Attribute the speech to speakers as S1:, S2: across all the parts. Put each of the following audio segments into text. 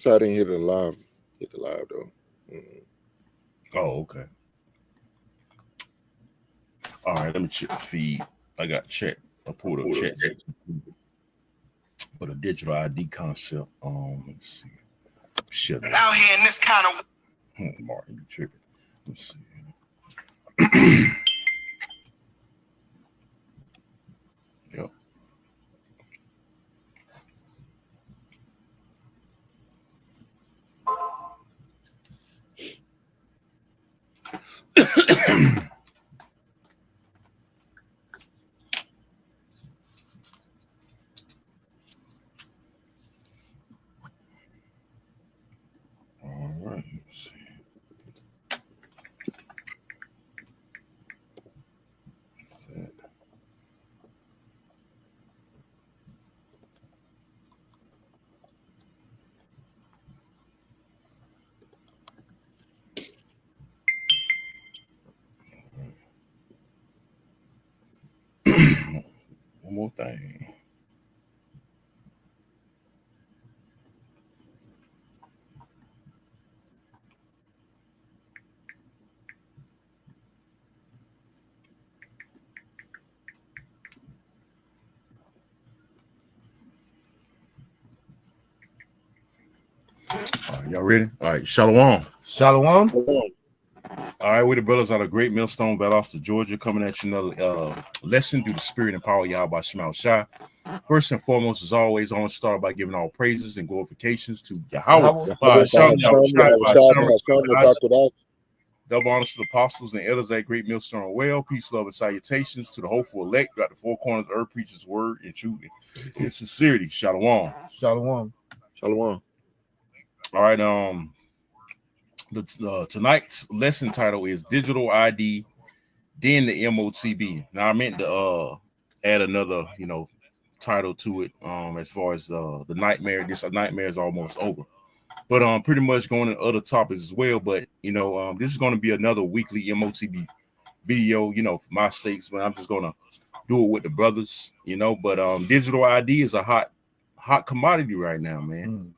S1: So I didn't hit the live. Hit the live though.
S2: Oh, okay. All right, let me check the feed. I got chat. I pulled up chat for the digital ID concept. Let's see. Shit.
S3: Out here in this kind of
S2: Martin, you tripping. Let's see. Yep. All right, let's see. One more thing. All right, y'all ready? All right, Shalom.
S4: Shalom.
S2: All right, we're the brothers out of Great Millstone, Valdosta, Georgia, coming at you another lesson through the spirit and power of Yahweh Shema Shai. First and foremost, as always, I want to start by giving all praises and glorifications to Yahweh. Double honors to the apostles and elders at Great Millstone well. Peace, love, and salutations to the hopeful elect. Got the four corners of earth, preaches word in truth and sincerity. Shalom.
S4: Shalom.
S1: Shalom.
S2: All right, tonight's lesson title is Digital ID, then the MOTB. Now I meant to add another, title to it as far as the nightmare. This nightmare is almost over. But pretty much going to other topics as well. But this is going to be another weekly MOTB video, for my sakes, but I'm just gonna do it with the brothers, But digital ID is a hot commodity right now, man.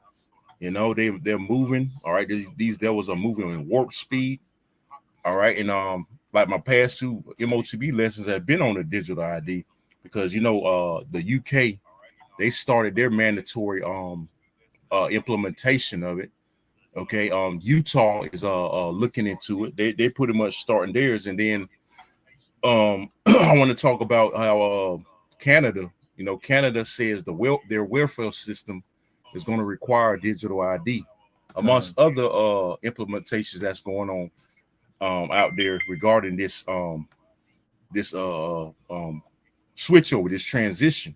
S2: They're moving. All right, these devils are moving in warp speed. All right, and like my past two MOTB lessons have been on the digital ID because the UK, they started their mandatory implementation of it. Okay, Utah is looking into it. They pretty much starting theirs, and then I want to talk about how Canada, Canada says their welfare system is going to require digital ID, amongst other implementations that's going on out there regarding this switch over, this transition.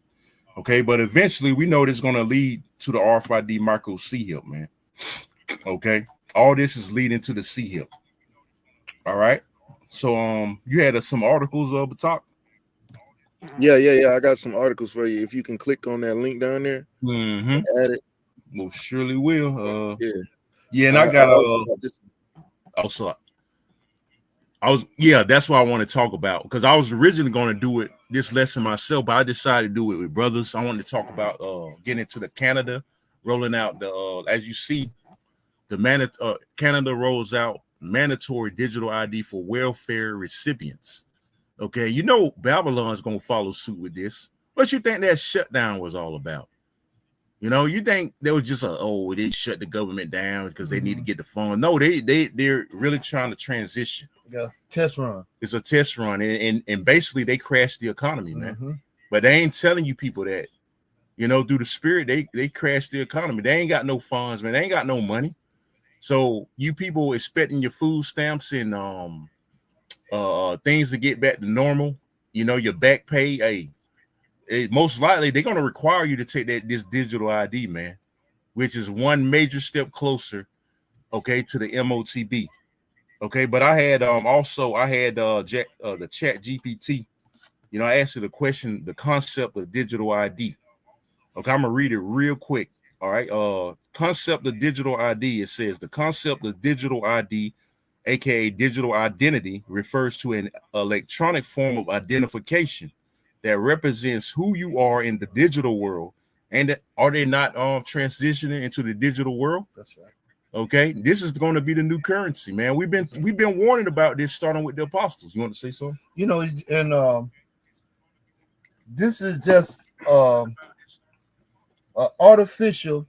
S2: Okay, but eventually we know this is going to lead to the RFID micro C-HIP, man. Okay, all this is leading to the C-HIP. All right, so you had some articles up top.
S1: Yeah. I got some articles for you. If you can click on that link down there, add it.
S2: Most surely will.
S1: Yeah,
S2: and I got that's what I want to talk about, because I was originally going to do this lesson myself, but I decided to do it with brothers. I wanted to talk about getting into the Canada, rolling out the as you see, the Canada rolls out mandatory digital ID for welfare recipients. Okay, Babylon's gonna follow suit with this. What you think that shutdown was all about? You think there was just they shut the government down because they need to get the funds? No, they're really trying to transition.
S4: Yeah, test run.
S2: It's a test run, and basically they crashed the economy, man. But they ain't telling you people that, through the spirit, they crashed the economy. They ain't got no funds, man. They ain't got no money. So you people expecting your food stamps and things to get back to normal, your back pay, most likely they're going to require you to take this digital ID, man, which is one major step closer, okay, to the MOTB. Okay, but I had the chat GPT, I asked it a question, the concept of digital ID. Okay, I'm gonna read it real quick. All right, concept of digital ID. It says the concept of digital ID, aka digital identity, refers to an electronic form of identification that represents who you are in the digital world And are they not transitioning into the digital world?
S4: That's right.
S2: Okay, this is going to be the new currency, man. We've been warning about this starting with the apostles. You want to say so?
S4: You know, and this is just an artificial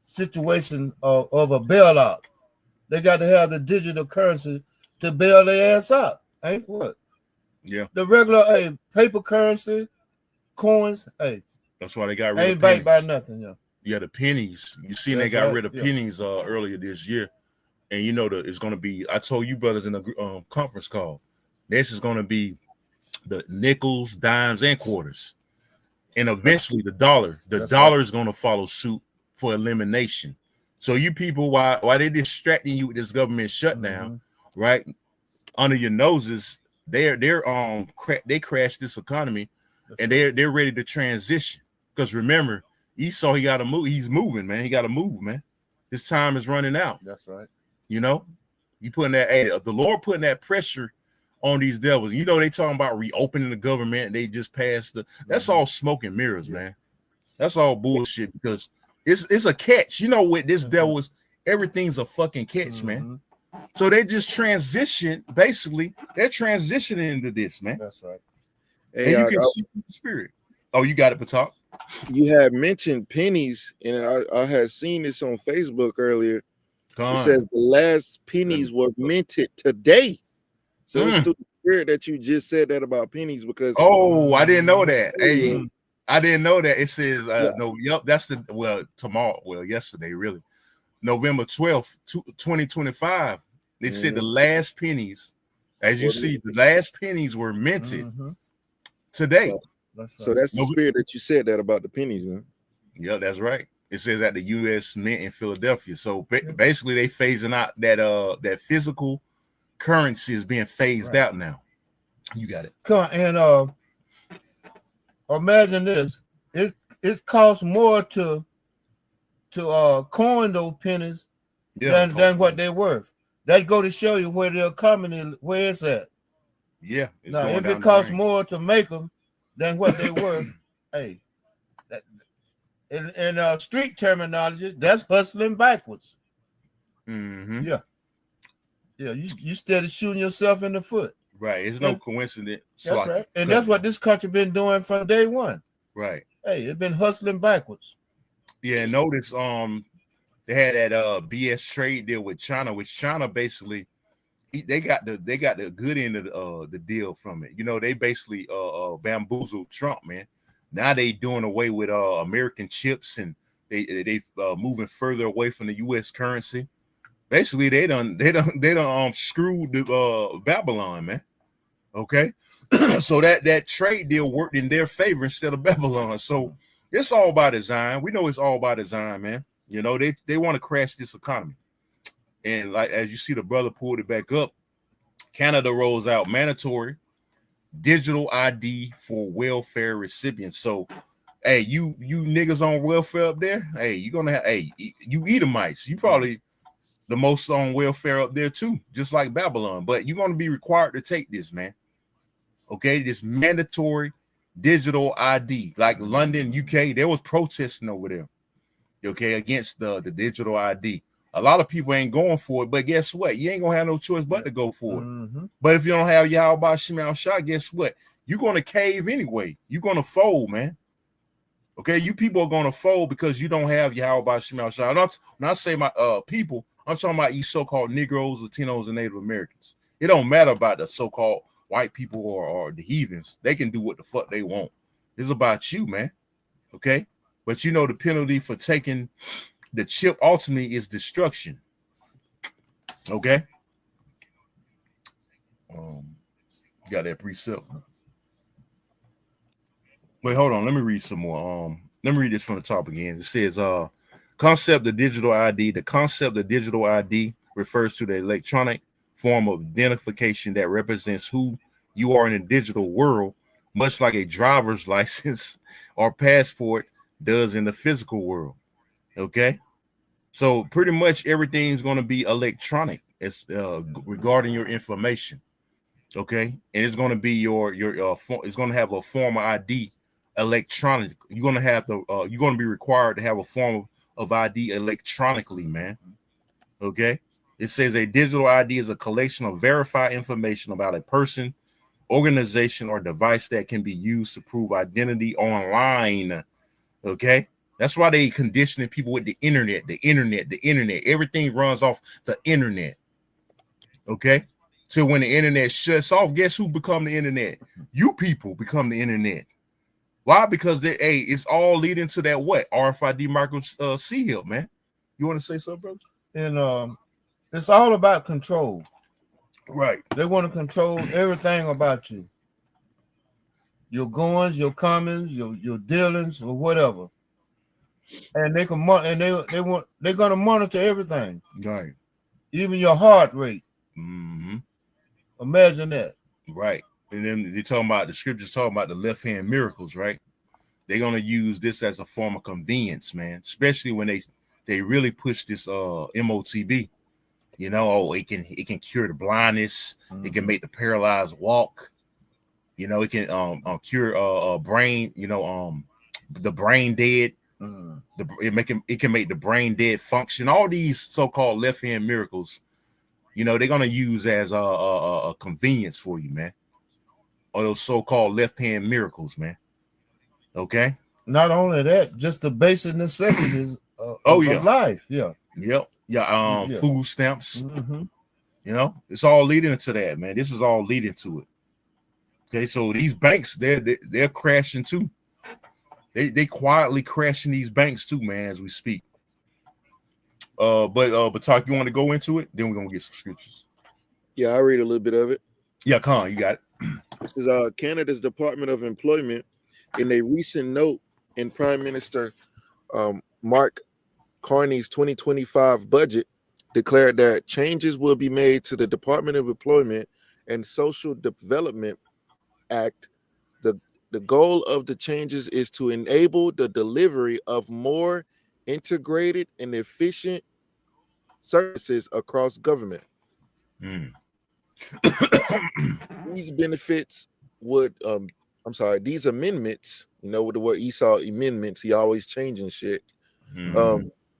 S4: situation of a bailout. They got to have the digital currency to bail their ass out. Ain't what?
S2: Yeah.
S4: The regular paper currency, coins,
S2: that's why they got rid
S4: ain't
S2: of
S4: backed
S2: pennies.
S4: by nothing. Yeah.
S2: Yeah, the pennies. You seen
S4: That's
S2: they got
S4: right,
S2: rid of pennies earlier this year, and you know it's going to be. I told you brothers in a conference call. This is going to be the nickels, dimes, and quarters, and eventually the dollar. The dollar is going to follow suit for elimination. So you people, why they distracting you with this government shutdown, right? Under your noses, they crashed this economy, and they're ready to transition. Because remember, Esau, he got to move. He's moving, man. He got to move, man. His time is running out.
S4: That's right.
S2: You know, you putting that the Lord putting that pressure on these devils. You know, they talking about reopening the government. They just passed that's all smoke and mirrors, man. That's all bullshit because it's a catch. You know what this devil is, everything's a fucking catch, man. So they just transition, basically, they're transitioning into this, man.
S4: That's right.
S2: Hey, and you can see the spirit. Oh, you got it, Patak?
S1: You had mentioned pennies, and I had seen this on Facebook earlier. It says the last pennies were minted today. So it's through the spirit that you just said that about pennies because
S2: I didn't know that. Hey, I didn't know that. It says that's tomorrow. Well, yesterday, really. November 12th, 2025. They said the last pennies, as you see, the last pennies were minted today.
S1: So that's the spirit that you said that about the pennies, man.
S2: Yeah, that's right. It says at the U.S. Mint in Philadelphia. So basically, they phasing out that physical currency is being phased out now. You got it.
S4: Come on, and imagine this: it costs more to coin those pennies than what they're worth. That go to show you where the economy where it's at.
S2: Yeah.
S4: Now, if it costs more to make them than what they're worth, hey, in street terminology, that's hustling backwards. Yeah, you steady shooting yourself in the foot.
S2: Right, it's no coincidence.
S4: That's right, and that's what this country been doing from day one.
S2: Right.
S4: Hey, it's been hustling backwards.
S2: Yeah, notice they had that BS trade deal with China, which China basically they got the good end of the deal from it. You know, they basically bamboozled Trump, man. Now they doing away with American chips and they moving further away from the U.S. currency. Basically, they done screwed the Babylon, man. Okay, so that trade deal worked in their favor instead of Babylon. So it's all by design. We know it's all by design, man. You know, they want to crash this economy. And like as you see, the brother pulled it back up. Canada rolls out mandatory digital ID for welfare recipients. So, hey, you niggas on welfare up there, hey, you're gonna have you Edomites, you probably the most on welfare up there too, just like Babylon. But you're gonna be required to take this, man. Okay, this mandatory digital ID, like London, UK, there was protesting over there. Okay, against the digital ID. A lot of people ain't going for it, but guess what? You ain't gonna have no choice but to go for it. But if you don't have Yahweh Shemel Shah, guess what? You're gonna cave anyway. You're gonna fold, man. Okay, you people are gonna fold because you don't have Yahweh Shemel Shah. When I say my people, I'm talking about you so-called Negroes, Latinos, and Native Americans. It don't matter about the so-called white people or the heathens. They can do what the fuck they want. It's about you, man. Okay, but you know the penalty for taking the chip ultimately is destruction. Okay. Got that precept. Wait, hold on. Let me read some more. Let me read this from the top again. It says, concept of digital ID. The concept of digital ID refers to the electronic form of identification that represents who you are in the digital world, much like a driver's license or passport does in the physical world. Okay, so pretty much everything's going to be electronic as regarding your information. Okay, and it's going to be your it's going to have a form of ID electronic. You're gonna have to. You're gonna be required to have a form of ID electronically, man. Okay. It says a digital ID is a collection of verified information about a person, organization, or device that can be used to prove identity online. Okay. That's why they conditioning people with the internet. Everything runs off the internet. Okay. So when the internet shuts off, guess who become the internet? You people become the internet. Why? Because it's all leading to that what? RFID micro seal, man. You want to say something, brother?
S4: And it's all about control.
S2: Right.
S4: They want to control everything about you. Your goings, your comings, your dealings, or whatever. And they're gonna monitor everything.
S2: Right.
S4: Even your heart rate.
S2: Mm-hmm.
S4: Imagine that.
S2: Right. And then the scriptures talking about the left-hand miracles, right? They're gonna use this as a form of convenience, man. Especially when they really push this MOTB. You know, it can cure the blindness. Mm-hmm. It can make the paralyzed walk. You know, it can cure brain. You know, the brain dead. Mm-hmm. It can make the brain dead function. All these so-called left-hand miracles, you know, they're gonna use as a convenience for you, man. Or those so-called left-hand miracles, man. Okay.
S4: Not only that, just the basic necessities of life. Yeah.
S2: Yep. Yeah. Food stamps. Mm-hmm. You know, it's all leading to that, man. This is all leading to it. Okay, so these banks, they're crashing too. They quietly crashing these banks too, man, as we speak. But Talk, you want to go into it? Then we're gonna get some scriptures.
S1: Yeah, I'll read a little bit of it.
S2: Yeah, come on, you got it.
S1: This is Canada's Department of Employment in a recent note in Prime Minister Mark Carney's 2025 budget declared that changes will be made to the Department of Employment and Social Development Act. The goal of the changes is to enable the delivery of more integrated and efficient services across government. These benefits would these amendments, you know, with the word Esau amendments, he always changing shit.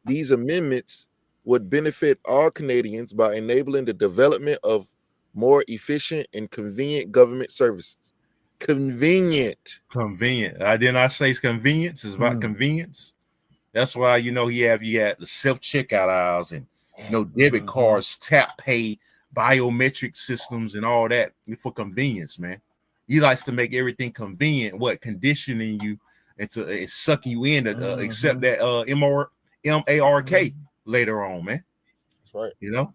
S1: These amendments would benefit all Canadians by enabling the development of more efficient and convenient government services. Convenient.
S2: I did not say it's convenience. It's about convenience. That's why, you know, you had the self-checkout aisles and, you know, debit cards, tap pay, biometric systems and all that for convenience, man. He likes to make everything convenient, conditioning you into sucking you in to accept that MARK later on, man.
S1: That's right.
S2: You know?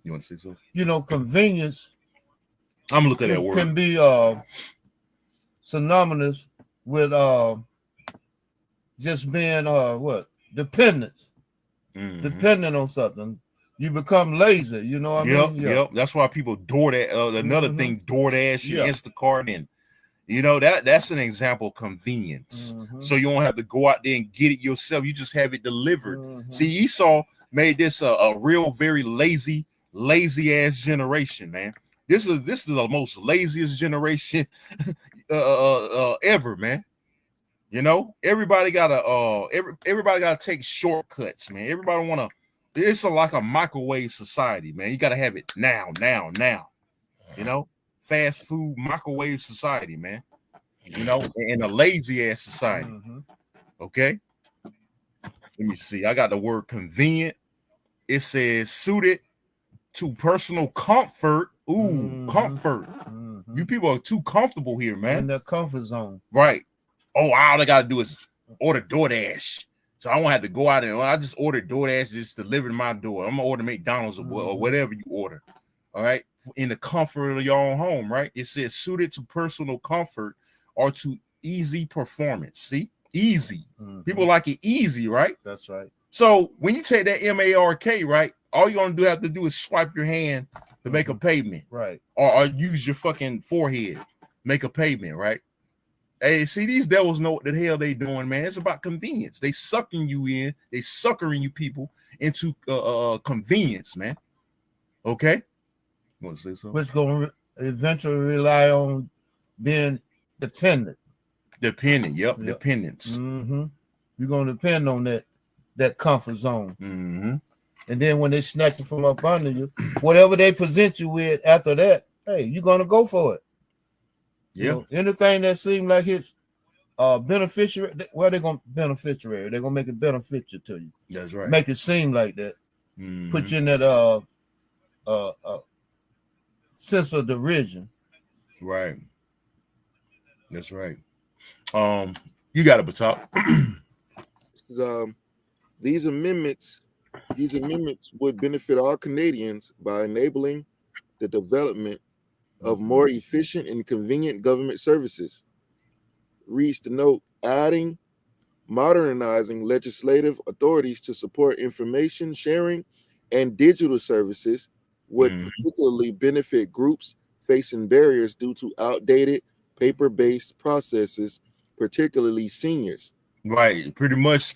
S2: You want to say something?
S4: You know, convenience.
S2: I'm looking at that word.
S4: Can be synonymous with just being dependence. Dependent on something. You become lazy, you know what I mean?
S2: Yep. That's why people another thing, DoorDash, Instacart, and you know that's an example of convenience. So you don't have to go out there and get it yourself. You just have it delivered. See, Esau made this a real, very lazy ass generation, man. This is the most laziest generation ever, man. You know, everybody gotta take shortcuts, man. Everybody wanna. It's like a microwave society, man. You gotta have it now. You know, fast food microwave society, man. You know, and a lazy ass society. Okay. Let me see. I got the word convenient. It says suited to personal comfort. Comfort. You people are too comfortable here, man.
S4: In the comfort zone.
S2: Right. Oh, all I gotta do is order DoorDash. So I won't have to go out and I just order DoorDash, just delivered to my door. I'm gonna order McDonald's or whatever you order. All right. In the comfort of your own home, right? It says suited to personal comfort or to easy performance. See? Easy. People like it easy, right?
S4: That's right.
S2: So when you take that MARK, right, all you're gonna have to do is swipe your hand to make a payment.
S4: Right.
S2: Or use your fucking forehead, make a payment, right? Hey, see, these devils know what the hell they doing, man. It's about convenience. They sucking you in, they suckering you people into convenience, man. Okay? You want to say something?
S4: Which going to eventually rely on being dependent.
S2: Dependent. Yep.
S4: Yep.
S2: Dependence.
S4: Mm-hmm. You're gonna depend on that comfort zone.
S2: Mm-hmm.
S4: And then when they snatch it from up under you, whatever they present you with after that, hey, you're gonna go for it.
S2: Yeah.
S4: You know, anything that seems like it's beneficiary, well, they're gonna beneficiary. They're gonna make it beneficial to you.
S2: That's right.
S4: Make it seem like that.
S2: Mm-hmm.
S4: Put you in that sense of derision.
S2: Right. That's right. You got it, Batak.
S1: These amendments would benefit all Canadians by enabling the development of more efficient and convenient government services. Reads the note, adding, modernizing legislative authorities to support information sharing and digital services would particularly benefit groups facing barriers due to outdated paper-based processes, particularly seniors.
S2: Right. Pretty much,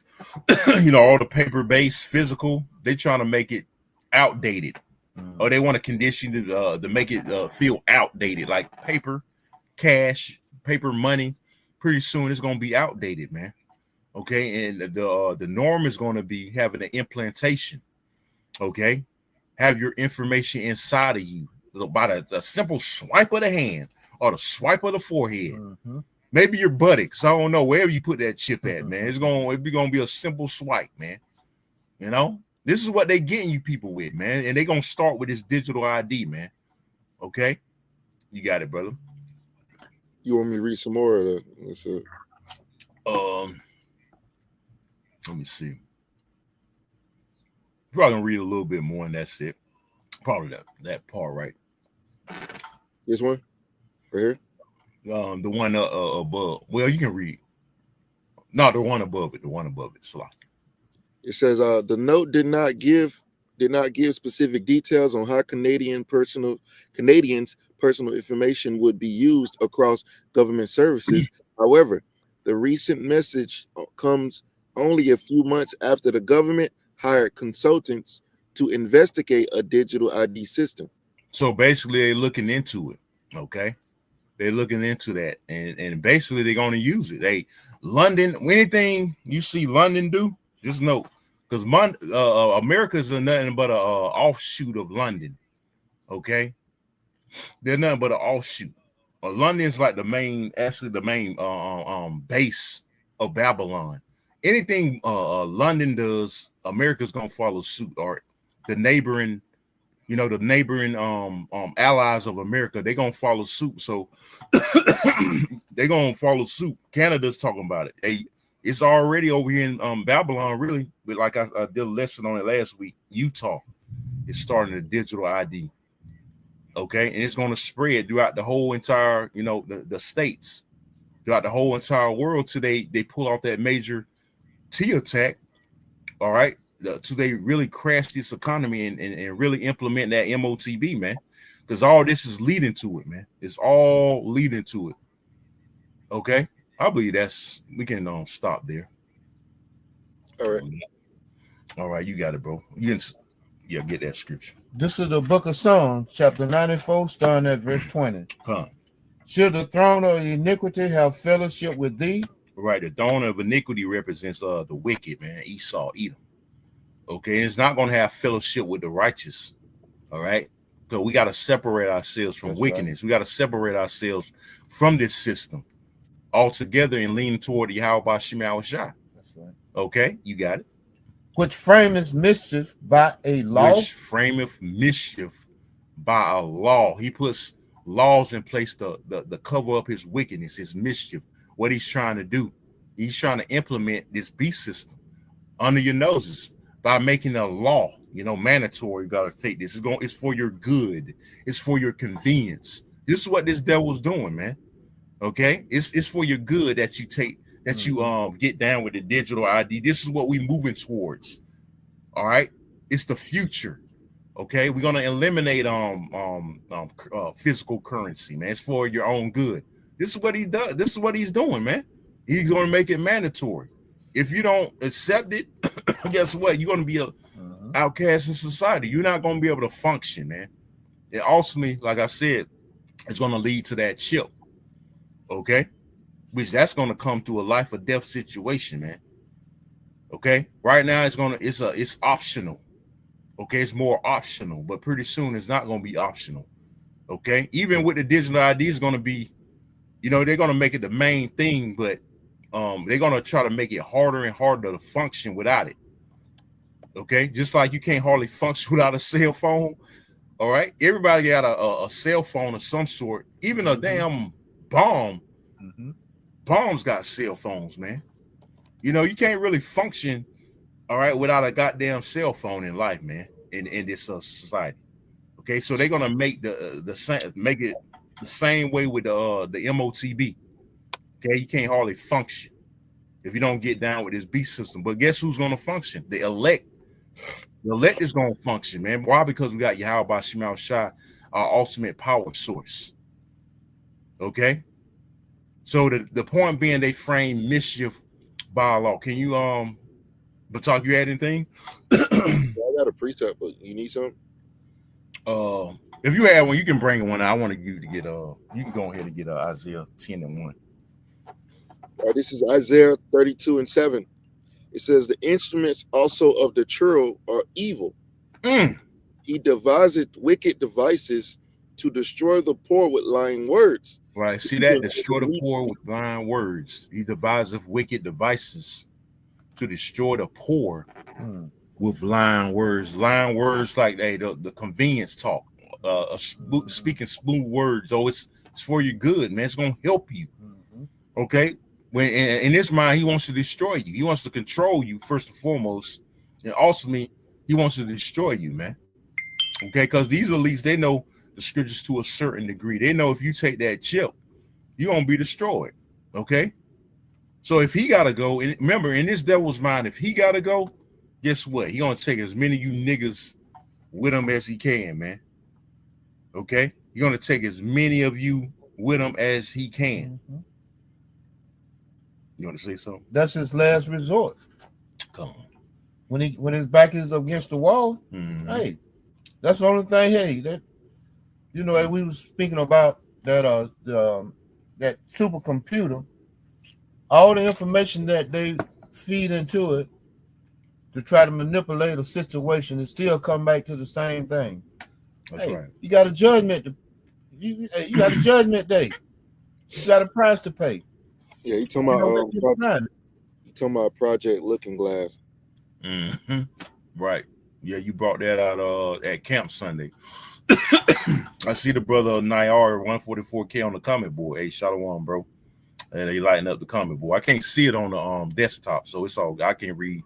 S2: all the paper-based physical, they trying to make it outdated. Or they want to condition it to make it feel outdated, like paper, cash, paper money. Pretty soon it's going to be outdated, man. Okay. And the norm is going to be having an implantation. Okay. Have your information inside of you by the simple swipe of the hand or the swipe of the forehead. Maybe your buttocks. I don't know, wherever you put that chip at, man. It's gonna be a simple swipe, man. This is what they getting you people with, man. And they gonna start with this digital ID, man. Okay, you got it, brother.
S1: You want me to read some more of that?
S2: Let me see. Probably gonna read a little bit more, and that's it. Probably that part, right?
S1: This one, right here.
S2: The one above. Well, you can read. No, the one above it. The one above it. Slock.
S1: It says the note did not give specific details on how Canadians' personal information would be used across government services. However, the recent message comes only a few months after the government hired consultants to investigate a digital ID system.
S2: So basically, they're looking into it. Okay. They're looking into that, and basically they're going to use it. London, anything you see London do, just know, because America is nothing but an offshoot of London. Okay, they're nothing but an offshoot. London's like the main base of Babylon. Anything London does, America's gonna follow suit, or the neighboring. The neighboring allies of America, they're gonna follow suit. So they're gonna follow suit. Canada's talking about it. It's already over here in Babylon, really. But like I did a lesson on it last week. Utah is starting a digital ID. Okay, and it's gonna spread throughout the whole entire, the states, throughout the whole entire world till they pull off that major T attack. All right. So they really crash this economy and really implement that MOTB, man, because all this is leading to it, man. It's all leading to it. Okay, I believe we can stop there. All right, you got it, bro. You can get that scripture.
S4: This is the book of Psalms, chapter 94, starting at verse 20. Should the throne of iniquity have fellowship with thee?
S2: Right, the throne of iniquity represents the wicked, man, Esau, Edom. Okay, it's not going to have fellowship with the righteous. All right, because we got to separate ourselves from wickedness. Right. We got to separate ourselves from this system altogether and lean toward the Yahweh Shem Shah. That's right. Okay, you got it.
S4: Which frameth mischief by a law.
S2: Which frameth mischief by a law. He puts laws in place to cover up his wickedness, his mischief. What he's trying to do, he's trying to implement this beast system under your noses. By making a law, mandatory, you gotta take this. It's for your good. It's for your convenience. This is what this devil's doing, man. Okay, it's for your good that you take, that you get down with the digital ID. This is what we're moving towards. All right, it's the future. Okay, we're gonna eliminate physical currency, man. It's for your own good. This is what he does. This is what he's doing, man. He's gonna make it mandatory. If you don't accept it, guess what? You're going to be an outcast in society. You're not going to be able to function, man. And ultimately, like I said, it's going to lead to that chip. Okay? which that's going to come through a life or death situation, man. Okay, right now it's optional. Okay, it's more optional, but pretty soon it's not going to be optional. Okay, even with the digital ID, it's going to be, they're going to make it the main thing, but they're going to try to make it harder and harder to function without it. Okay, just like you can't hardly function without a cell phone. All right, everybody got a cell phone of some sort. Even a damn bomb. Bombs got cell phones, man. You can't really function, all right, without a goddamn cell phone in life, man. In this society. Okay, so they're gonna make the same, make it the same way with the MOTB. Okay, you can't hardly function if you don't get down with this beast system. But guess who's gonna function? The elect. The elect is gonna function, man. Why? Because we got Yahweh Shemal Shah, our ultimate power source. Okay. So the point being, they frame mischief by law. Can you Batak, you add anything?
S1: I got a precept, but you need some?
S2: If you had one, you can bring one. I wanted you to get you can go ahead and get Isaiah 10:1.
S1: This is Isaiah 32:7. It says, the instruments also of the churl are evil. He deviseth wicked devices to destroy the poor with lying words.
S2: Right. See that? Destroy the poor with lying words. He deviseth wicked devices to destroy the poor with lying words. Lying words like the convenience talk. Speaking smooth words. Oh, it's for your good, man. It's gonna help you. Okay. When in his mind, he wants to destroy you. He wants to control you first and foremost, and ultimately, he wants to destroy you, man. Okay, because these elites, they know the scriptures to a certain degree. They know if you take that chip, you're gonna be destroyed. Okay, so if he gotta go, and remember, in this devil's mind, if he gotta go, guess what? He gonna take as many of you niggas with him as he can, man. Okay, you're gonna take as many of you with him as he can. You want to say something?
S4: That's his last resort.
S2: Come on.
S4: When his back is against the wall, hey, that's the only thing. Hey, that we was speaking about that that supercomputer, all the information that they feed into it to try to manipulate a situation, and still come back to the same thing.
S2: That's right.
S4: You got a judgment. You got a judgment day. You got a price to pay.
S1: Yeah, you talking about Project Looking Glass.
S2: Right. Yeah, you brought that out at camp Sunday. I see the brother Nayar 144K on the comment board. Hey, Shalom, bro. And they lighting up the comment board. I can't see it on the desktop, so it's all I can read.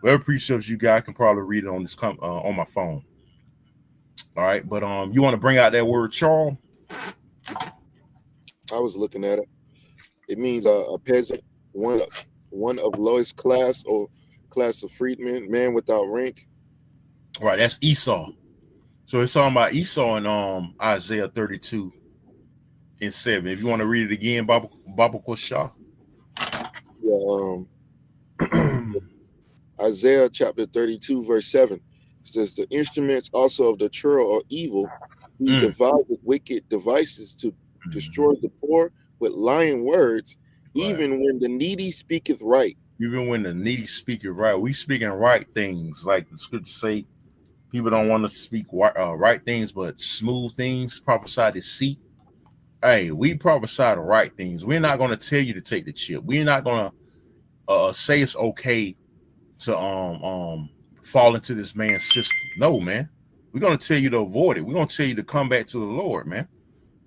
S2: Whatever precepts you got, I can probably read it on this on my phone. All right, but you want to bring out that word Charles?
S1: I was looking at it. It means a peasant, one of lowest class or class of freedmen, man without rank.
S2: Right, that's Esau. So it's talking about Esau in Isaiah 32:7. If you want to read it again, Baba Shah.
S1: Yeah, Isaiah chapter 32, verse 7 says, the instruments also of the churl are evil. He devises wicked devices to destroy the poor with lying words, even when the needy speaketh right.
S2: Even when the needy speaketh right. We speaking right things, like the scriptures say. People don't want to speak right things, but smooth things, prophesy deceit. Hey, we prophesy the right things. We're not going to tell you to take the chip. We're not going to say it's okay to fall into this man's system. No, man. We're going to tell you to avoid it. We're going to tell you to come back to the Lord, man.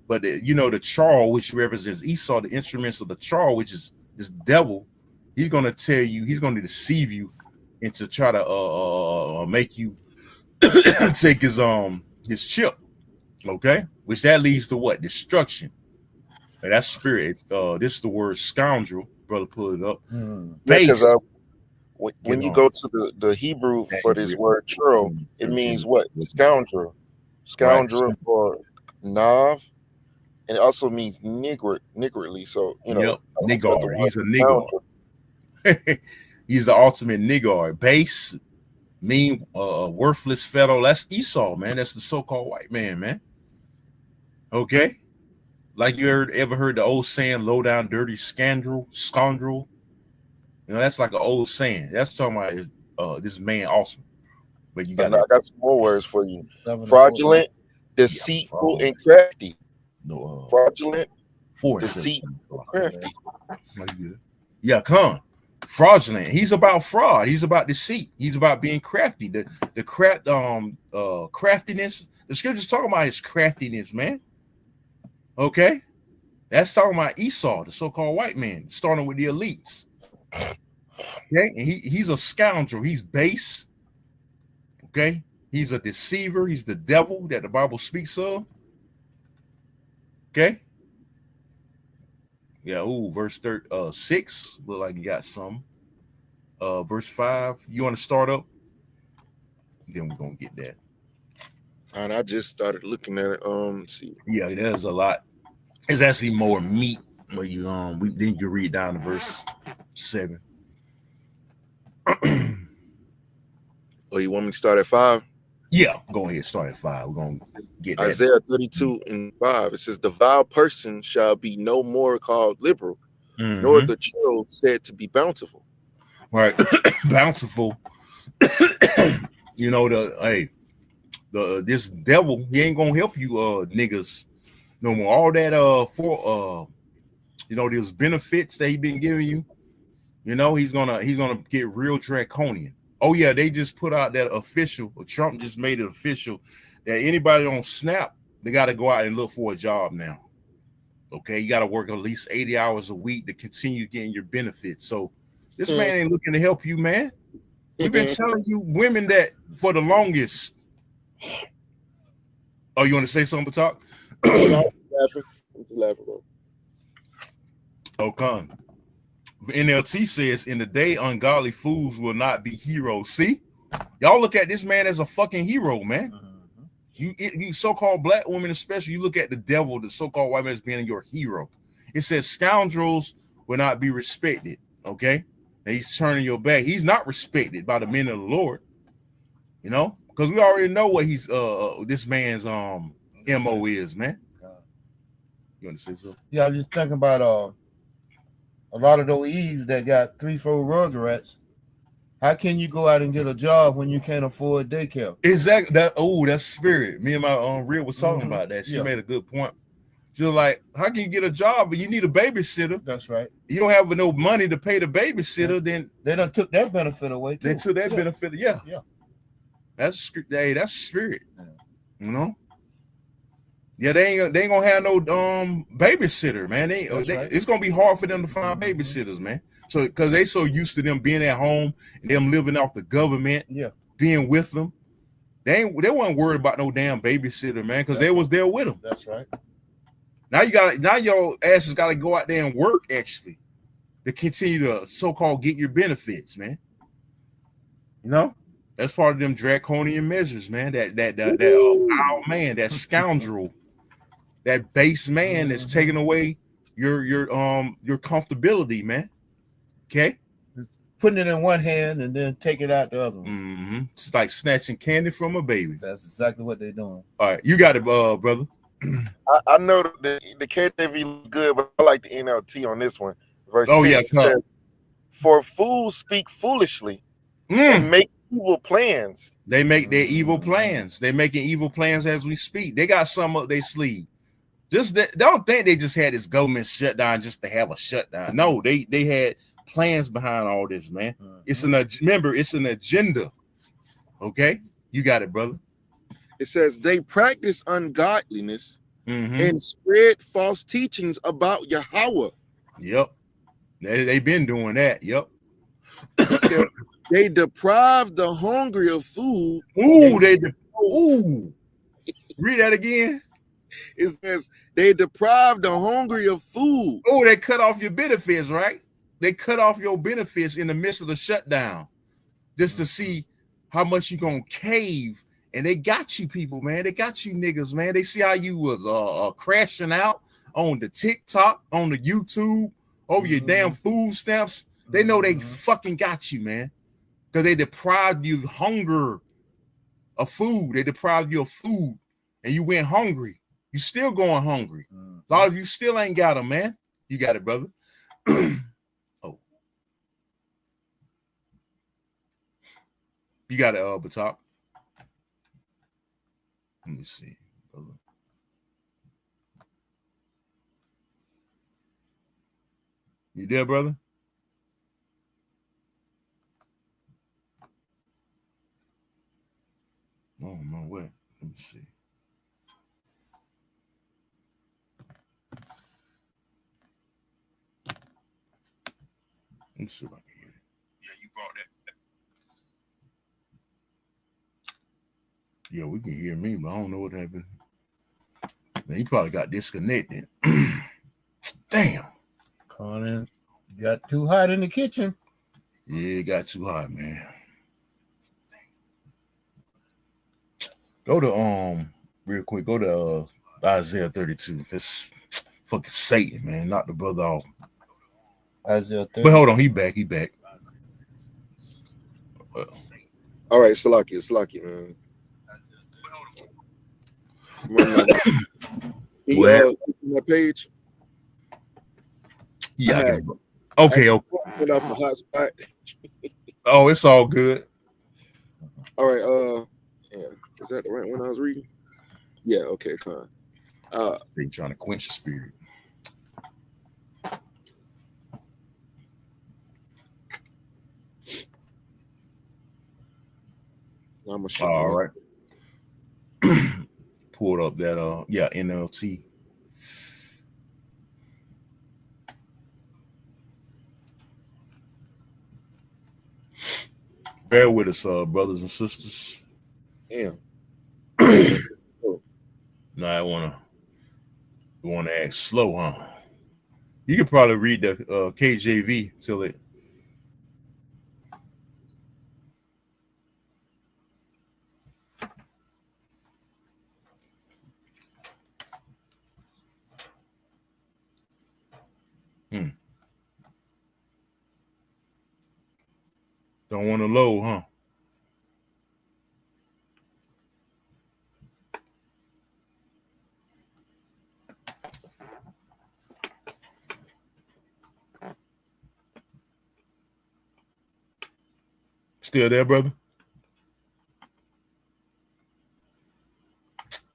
S2: But the char, which represents Esau, the instruments of the char, which is this devil, he's going to tell you, he's going to deceive you and to try to make you take his chip, okay? Which that leads to what? Destruction. And that's spirit. It's this is the word scoundrel. Brother, pull it up.
S1: Because when you go to the Hebrew for this word churl, it means what? Scoundrel. Scoundrel or nav. And it also means niggardly. So,
S2: niggard. He's a niggard. He's the ultimate niggard. Base, mean, worthless fellow. That's Esau, man. That's the so-called white man, man. Okay? Like you ever heard the old saying, low down, dirty scoundrel? You know, that's like an old saying. That's talking about this man awesome. But you got
S1: I got some more words for you.
S4: 7
S1: Fraudulent, deceitful, and crafty.
S2: No,
S1: fraudulent,
S2: 4
S1: deceitful, crafty.
S2: Yeah, come. Fraudulent. He's about fraud. He's about deceit. He's about being crafty. The craftiness. The scripture's talking about his craftiness, man. Okay, that's talking about Esau, the so-called white man, starting with the elites. Okay, and he's a scoundrel. He's base. Okay, he's a deceiver. He's the devil that the Bible speaks of. Okay. Yeah. Ooh, verse 6. Look like you got some. Verse 5. You want to start up? Then we're gonna get that.
S1: And I just started looking at it. Let's see.
S2: Yeah, there's a lot. It's actually more meat where you then you read down to verse 7.
S1: Oh, you want me to start at 5?
S2: Yeah, go ahead. Start at 5. We're gonna get that.
S1: Isaiah 32:5. It says, "The vile person shall be no more called liberal, nor the churl said to be bountiful."
S2: Right, bountiful. You know this devil. He ain't gonna help you, niggas, no more. All that those benefits that he been giving you. You know he's gonna get real draconian. Oh yeah, they just put out that official. Trump just made it official that anybody on Snap, they got to go out and look for a job now. Okay, you got to work at least 80 hours a week to continue getting your benefits. So this man ain't looking to help you, man. We've been telling you women that for the longest. Oh, you want to say something, talk?
S1: laughing, bro.
S2: Okay. NLT says, in the day, ungodly fools will not be heroes. See, y'all look at this man as a fucking hero, man. You so-called black women, especially, you look at the devil, the so-called white man, as being your hero. It says scoundrels will not be respected. Okay, and he's turning your back. He's not respected by the men of the Lord. You know, because we already know what he's this man's MO is, man. You want to say something?
S4: Yeah, I was just thinking about a lot of those Eves that got 3-4 rugrats. How can you go out and get a job when you can't afford daycare?
S2: Exactly. That's spirit. Me and my Real was talking about that. She made a good point. She was like, how can you get a job but you need a babysitter?
S4: That's right. You
S2: don't have no money to pay the babysitter, then
S4: they done took that benefit away too.
S2: They took that benefit. Yeah. That's spirit. You know? Yeah, they ain't gonna have no babysitter, man. It's gonna be hard for them to find babysitters, man. So because they so used to them being at home and them living off the government, being with them, they weren't worried about no damn babysitter, man, because they was there with them.
S4: That's right.
S2: Now your asses gotta go out there and work actually to continue to so-called get your benefits, man. You know, that's part of them draconian measures, man. That foul man, that scoundrel. That base man that's taking away your comfortability, man. Okay,
S4: putting it in one hand and then take it out the other.
S2: It's like snatching candy from a baby.
S4: That's exactly what they're doing.
S2: All right, you got it, brother.
S1: I know the KJV looks good, but I like the NLT on this one. Verse 6 says, "For fools speak foolishly and make evil plans."
S2: They make their evil plans. They're making evil plans as we speak. They got some up their sleeve. Don't think they just had this government shutdown just to have a shutdown. No, they had plans behind all this, man. It's an agenda. Okay, you got it, brother.
S1: It says they practice ungodliness and spread false teachings about Yahweh.
S2: Yep, they've been doing that. Yep.
S1: They deprive the hungry of food.
S2: Read that again.
S1: It says they deprive the hungry of food.
S2: Oh, they cut off your benefits, right? They cut off your benefits in the midst of the shutdown just to see how much you're going to cave. And they got you people, man. They got you niggas, man. They see how you was crashing out on the TikTok, on the YouTube, over your damn food stamps. They know they fucking got you, man. Because they deprived you of hunger of food. They deprived you of food and you went hungry. You still going hungry. A lot of you still ain't got them, man. You got it, brother. Oh. You got it, Batak. Let me see, brother. You there, brother? Oh, no way. Let me see. Let me see if I can hear it. Yeah, you brought that. Yeah, we can hear me, but I don't know what happened. Man, he probably got disconnected. Damn.
S4: Conan got too hot in the kitchen.
S2: Yeah, it got too hot, man. Go to real quick. Go to Isaiah 32. That's fucking Satan, man. Knock the brother off.
S4: Isaiah 32.
S2: But hold on, he back.
S1: All right, Salaki, man. My page.
S2: Yeah. Okay.
S1: Went off the hotspot.
S2: Oh, it's all good.
S1: All right. Yeah. Is that the right one I was reading? Yeah. Okay. Fine.
S2: They trying to quench the spirit. All right. Pulled up that NLT. Bear with us, brothers and sisters.
S1: Damn.
S2: Now I wanna act slow, huh? You could probably read the KJV till it. Don't want to load, huh? Still there, brother?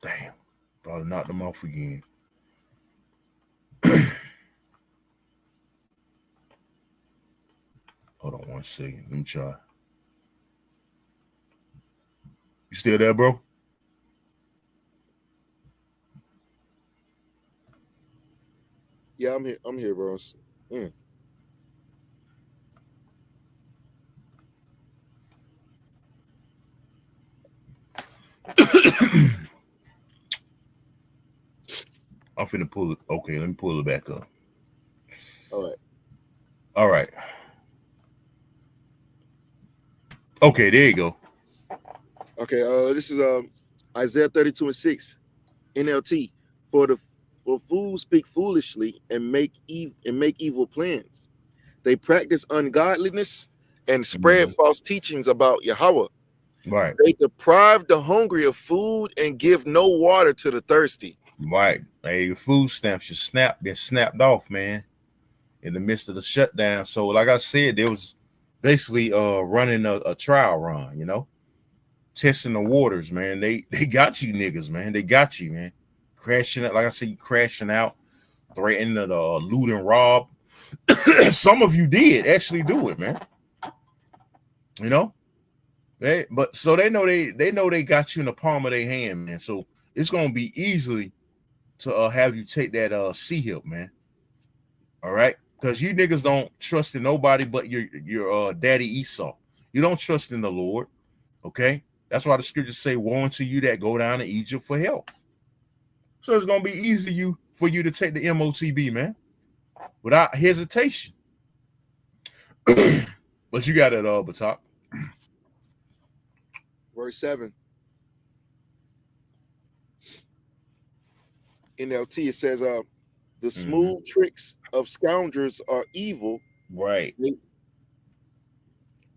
S2: Damn. Probably knocked them off again. Hold on 1 second. Let me try. You still there, bro?
S1: Yeah, I'm here, bro. Yeah.
S2: I'm finna pull it. Okay, let me pull it back up.
S1: All
S2: right. Okay, there you go.
S1: Okay, this is Isaiah 32:6, NLT. For fools speak foolishly and make evil plans. They practice ungodliness and spread false teachings about Yahweh.
S2: Right.
S1: They deprive the hungry of food and give no water to the thirsty.
S2: Right. Hey, your food stamps snapped off, man, in the midst of the shutdown. So, like I said, there was basically running a trial run, testing the waters, man. They got you niggas, man. They got you, man. Crashing out, like I said, you crashing out, threatening to loot and rob. Some of you did actually do it, man. They know they know they got you in the palm of their hand, man. So it's gonna be easily to have you take that C-hip, man. All right, because you niggas don't trust in nobody but your daddy Esau. You don't trust in the Lord. Okay, that's why the scriptures say, "Woe unto you that go down to Egypt for help." So it's gonna be easy for you to take the MOTB, man, without hesitation. But you got it, Batak.
S1: Verse 7. NLT, it says, the smooth tricks of scoundrels are evil.
S2: Right.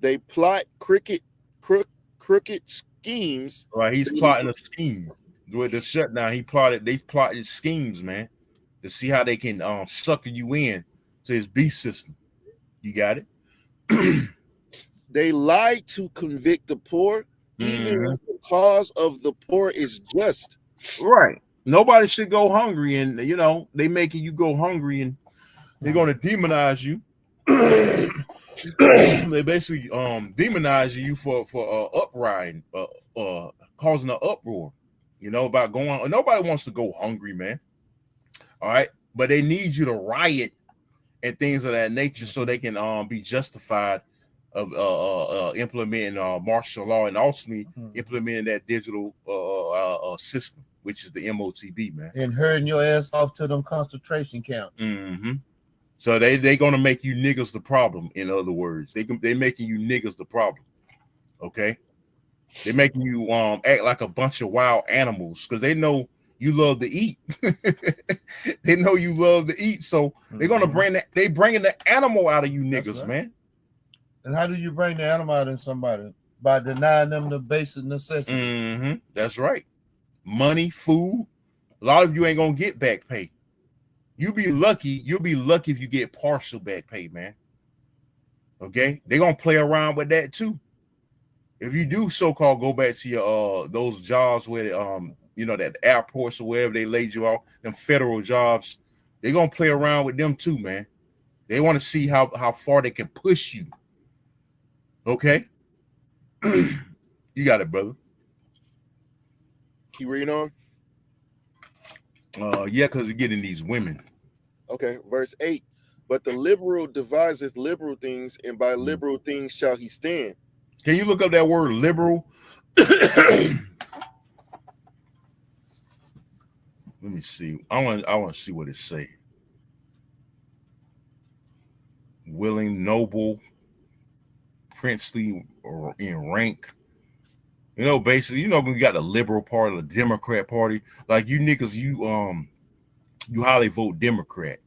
S1: They plot crooked schemes.
S2: Right, he's plotting a scheme. with the shutdown, they plotted schemes, man, to see how they can sucker you in to his beast system. You got it?
S1: They lied to convict the poor, even when the cause of the poor is just.
S2: Right. Nobody should go hungry, and they making you go hungry, and they're gonna demonize you. They basically demonize you for uprising, causing an uproar. About going. Nobody wants to go hungry, man. All right, but they need you to riot and things of that nature so they can be justified of implementing martial law and ultimately implementing that digital system, which is the MOTB, man.
S4: And herding your ass off to them concentration camps.
S2: Mm-hmm. So they gonna make you niggas the problem. In other words, they making you niggas the problem. Okay, they making you act like a bunch of wild animals because they know you love to eat. They know you love to eat, so they're gonna bringing the animal out of you niggas, right, man.
S4: And how do you bring the animal out of somebody? By denying them the basic necessities.
S2: Mm-hmm. That's right. Money, food. A lot of you ain't gonna get back pay. You'll be lucky if you get partial back pay, man. Okay, they're gonna play around with that too. If you do so-called go back to your those jobs where that airports or wherever they laid you off, them federal jobs, they're gonna play around with them too, man. They want to see how far they can push you. Okay. You got it, brother.
S1: Keep reading on.
S2: Yeah, because you're getting these women.
S1: Okay, verse 8. But the liberal deviseth liberal things, and by liberal things shall he stand.
S2: Can you look up that word liberal? Let me see. I want to see what it say. Willing, noble, princely, or in rank. Basically, you got the liberal party, the Democrat party. Like you niggas, you highly vote Democrat.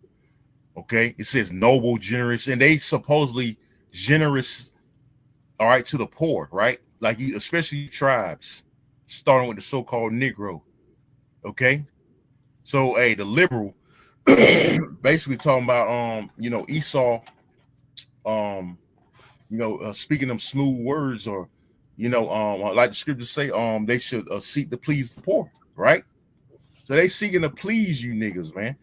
S2: Okay, it says noble, generous, and they supposedly generous. All right, to the poor, right? Like you, especially tribes, starting with the so-called Negro. Okay, so hey, the liberal, basically talking about Esau, speaking them smooth words, or like the scriptures say, they should seek to please the poor, right? So they seeking to please you niggas, man.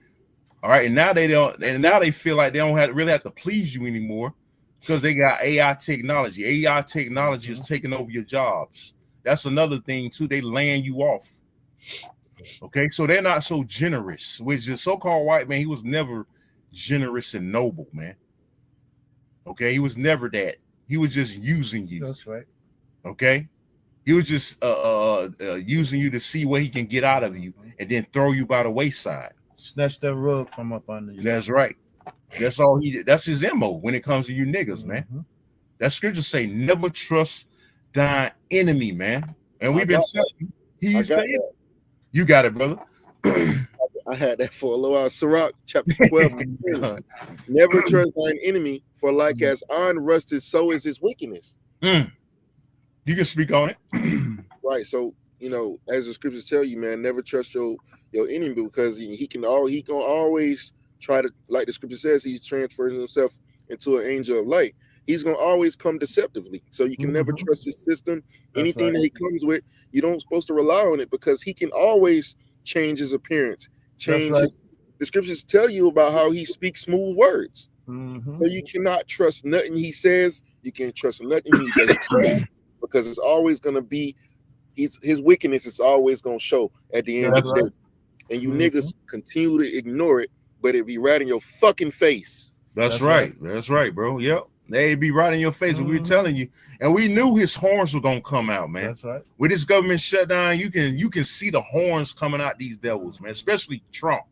S2: All right, and now they feel like they don't really have to please you anymore because they got AI technology. AI technology is taking over your jobs. That's another thing too. They laying you off. Okay, so they're not so generous. Which the so-called white man, he was never generous and noble, man. Okay, he was never that. He was just using you.
S4: That's right.
S2: Okay, he was just using you to see what he can get out of you, and then throw you by the wayside.
S4: Snatch that rug from up under you.
S2: That's right. That's all he did. That's his MO when it comes to you niggas, man. That scripture say never trust thine enemy, man. And we've been telling you, he's there. You got it, brother.
S1: I had that for a little while. Sirach, chapter 12. Never trust thine enemy, for like as iron rusted, so is his wickedness.
S2: You can speak on it.
S1: Right. So, as the scriptures tell you, man, never trust your enemy, because he can always try to, like the scripture says, he's transferring himself into an angel of light. He's gonna always come deceptively. So you can never trust his system. Anything that he comes with, you don't supposed to rely on it, because he can always change his appearance. The scriptures tell you about how he speaks smooth words. So you cannot trust nothing he says. You can't trust nothing he does, because it's always gonna be his wickedness is always gonna show at the end of the day. And you niggas continue to ignore it, but it be right in your fucking face.
S2: That's right. That's right, bro. Yep. They be right in your face. We were telling you, and we knew his horns were gonna come out, man.
S4: That's right.
S2: With this government shutdown, you can see the horns coming out these devils, man. Especially Trump,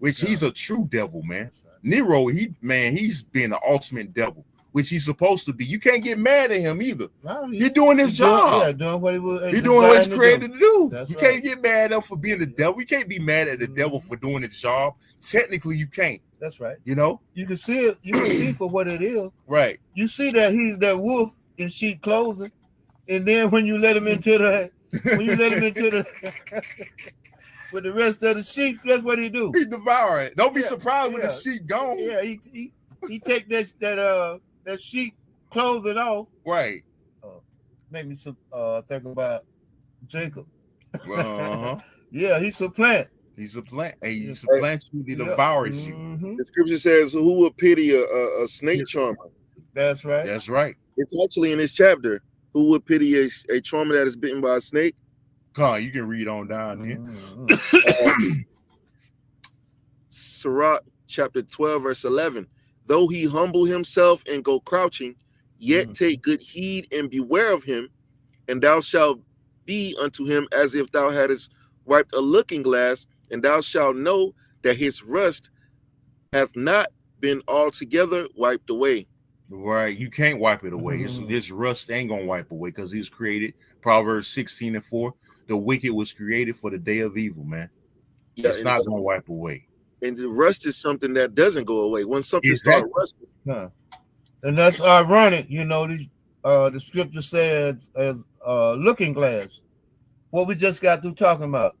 S2: which he's a true devil, man. Nero, he's being the ultimate devil, which he's supposed to be. You can't get mad at him either. No, he's doing his job.
S4: Doing what he was.
S2: He's doing what he's created to do. You can't get mad at him for being the devil. You can't be mad at the devil for doing his job. Technically, you can't.
S4: That's right.
S2: You
S4: can see it. You can see for what it is.
S2: Right.
S4: You see that he's that wolf in sheep clothing, and then when you let him into When you let him into the with the rest of the sheep, that's what he do.
S2: He devour it. Don't be surprised when the sheep gone.
S4: Yeah, he take that sheep, close it off.
S2: Right.
S4: Make me think about Jacob.
S2: Uh-huh.
S4: Yeah, he supplant.
S2: He supplant. Hey, he supplants you, he devours you.
S1: The scripture says, "Who will pity a snake charmer?"
S4: That's right.
S2: That's right.
S1: It's actually in this chapter. Who would pity a charmer that is bitten by a snake?
S2: Come on, you can read on down here.
S1: Sirach chapter 12, verse 11. Though he humble himself and go crouching, yet take good heed and beware of him, and thou shalt be unto him as if thou hadst wiped a looking glass, and thou shalt know that his rust hath not been altogether wiped away.
S2: Right, you can't wipe it away. His rust ain't gonna wipe away because he's created. Proverbs 16:4. The wicked was created for the day of evil, man. Yeah, it's not gonna wipe away.
S1: And the rust is something that doesn't go away. When something starts rusting.
S4: And that's ironic, you know. The scripture says as looking glass. What we just got through talking about.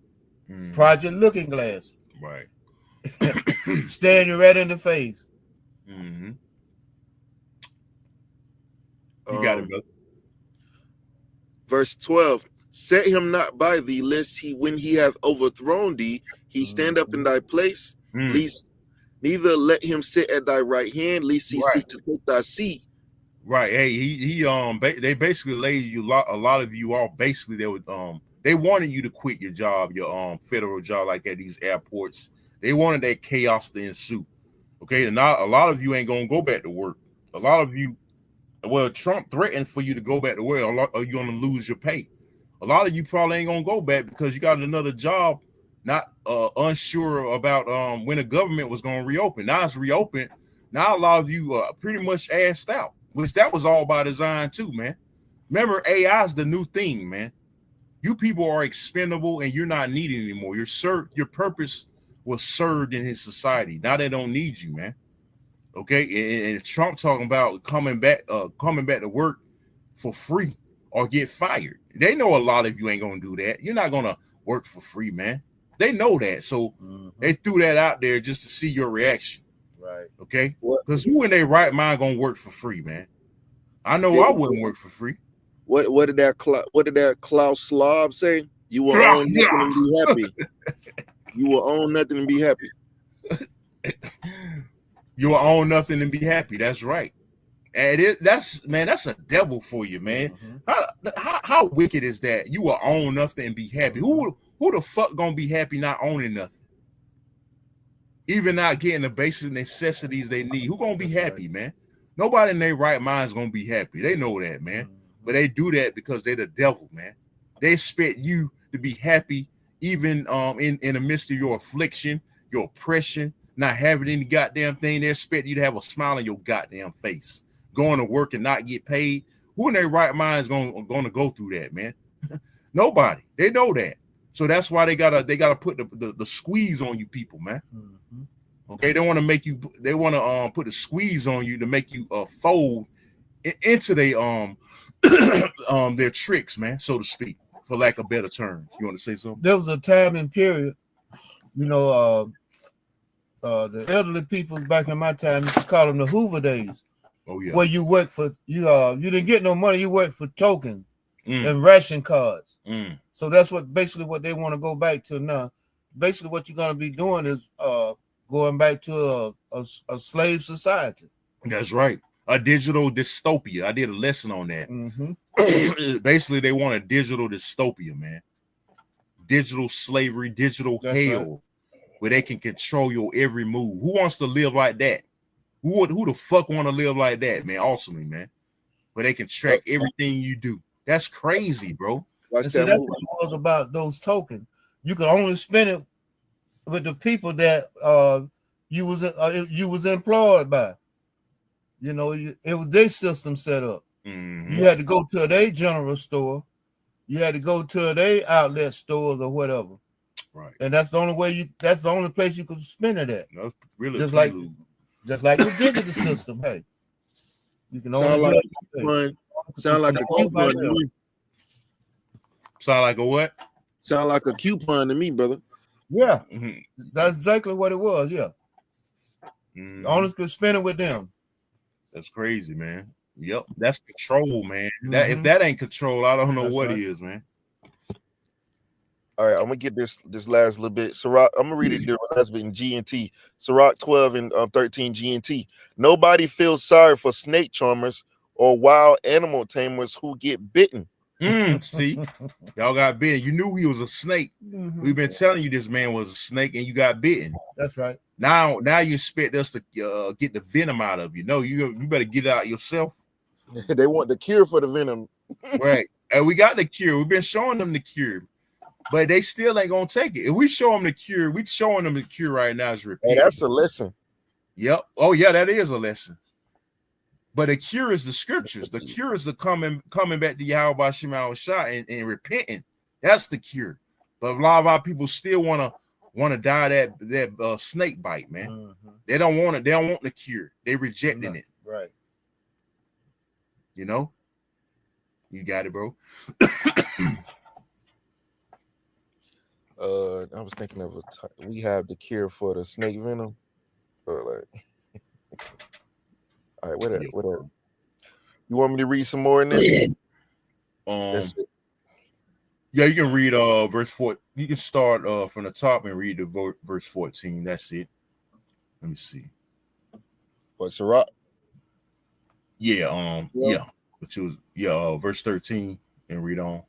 S4: Project Looking Glass.
S2: Right.
S4: Staring you right in the face.
S2: You got it, brother.
S1: Verse 12. Set him not by thee, lest when he hath overthrown thee, he stand up in thy place. Least neither let him sit at thy right hand, lest he seek to take thy seat.
S2: Right. Hey, they basically laid you a lot of you off. Basically, they wanted you to quit your job, your federal job, like at these airports. They wanted that chaos to ensue. Okay, and now a lot of you ain't gonna go back to work. A lot of you, well, Trump threatened for you to go back to work, or you're gonna lose your pay. A lot of you probably ain't gonna go back because you got another job, not unsure about when the government was gonna reopen. Now it's reopened. Now a lot of you are pretty much assed out, which that was all by design too, man. Remember, AI is the new thing, man. You people are expendable and you're not needed anymore. Your purpose was served in his society. Now they don't need you, man. Okay, and Trump talking about coming back to work for free or get fired. They know a lot of you ain't gonna do that. You're not gonna work for free, man. They know that, so they threw that out there just to see your reaction.
S4: Right.
S2: Okay, because who in their right mind gonna work for free, man? I know I wouldn't work for free.
S1: What did that Klaus Schwab say? You will own nothing and be happy. You will own nothing and be happy.
S2: You will own nothing and be happy. That's right. And that's a devil for you, man. How wicked is that? You will own nothing and be happy. Who the fuck gonna be happy not owning nothing? Even not getting the basic necessities they need. Who gonna be happy, man? Nobody in their right mind is gonna be happy. They know that, man. But they do that because they're the devil, man. They expect you to be happy even in the midst of your affliction, your oppression, not having any goddamn thing. They expect you to have a smile on your goddamn face. Going to work and not get paid. Who in their right mind is going to go through that, man? Nobody. They know that. So that's why they gotta put the squeeze on you people, man. Okay, they want to put the squeeze on you to make you fold into their tricks, man, so to speak, for lack of better terms. You want to say something?
S4: There was a time and period, you know, the elderly people back in my time used to call them the Hoover days.
S2: Oh yeah.
S4: Where you work for you didn't get no money, you work for tokens and ration cards. So that's basically what they want to go back to now. Basically, what you're gonna be doing is going back to a slave society.
S2: That's right. A digital dystopia. I did a lesson on that. Basically, they want a digital dystopia, man. Digital slavery, digital hell, where they can control your every move. Who wants to live like that? Who the fuck want to live like that, man? Awesomely, man. Where they can track everything you do. That's crazy, bro.
S4: That's what it was about those tokens. You could only spend it with the people that you was employed by. You know, it was their system set up. You had to go to their general store. You had to go to their outlet stores or whatever.
S2: Right.
S4: And that's the only way that's the only place you could spend it at.
S2: No, really,
S4: just like the digital system. Hey, you can only
S1: sound like a coupon.
S2: Sound like a what?
S1: Sound like a coupon to me, brother.
S4: Yeah, that's exactly what it was. Yeah, owners could spend it with them.
S2: That's crazy, man. Yep, that's control, man. That if that ain't control, I don't know
S4: That's
S2: what
S4: right.
S2: is, man.
S1: All right, I'm gonna get this last little bit. Sirach, I'm gonna read it. The last bit in G&T. Sirach 12 and 13 G&T. Nobody feels sorry for snake charmers or wild animal tamers who get bitten.
S2: See, y'all got bitten. You knew he was a snake. We've been telling you this man was a snake, and you got bitten.
S4: That's right.
S2: Now you expect us to get the venom out of you. No, you better get it out yourself.
S1: They want the cure for the venom.
S2: Right. And we got the cure. We've been showing them the cure, but they still ain't gonna take it. If we show them the cure, we showing them the cure right now is repeat.
S1: Hey, that's a lesson.
S2: Yep. Oh yeah, that is a lesson. But the cure is the scriptures. The cure is the coming back to Yahweh Shema Shah and repenting. That's the cure. But a lot of our people still want to die that snake bite, man. They don't want it. They don't want the cure. They rejecting it.
S4: Right.
S2: You know. You got it, bro.
S1: I was thinking of we have the cure for the snake venom. Or like. All right, whatever. You want me to read some more in this?
S2: That's it. Yeah, you can read verse 4. You can start from the top and read the verse 14. That's it. Let me see.
S1: What, Sirach?
S2: Yeah, Which was verse 13 and read on.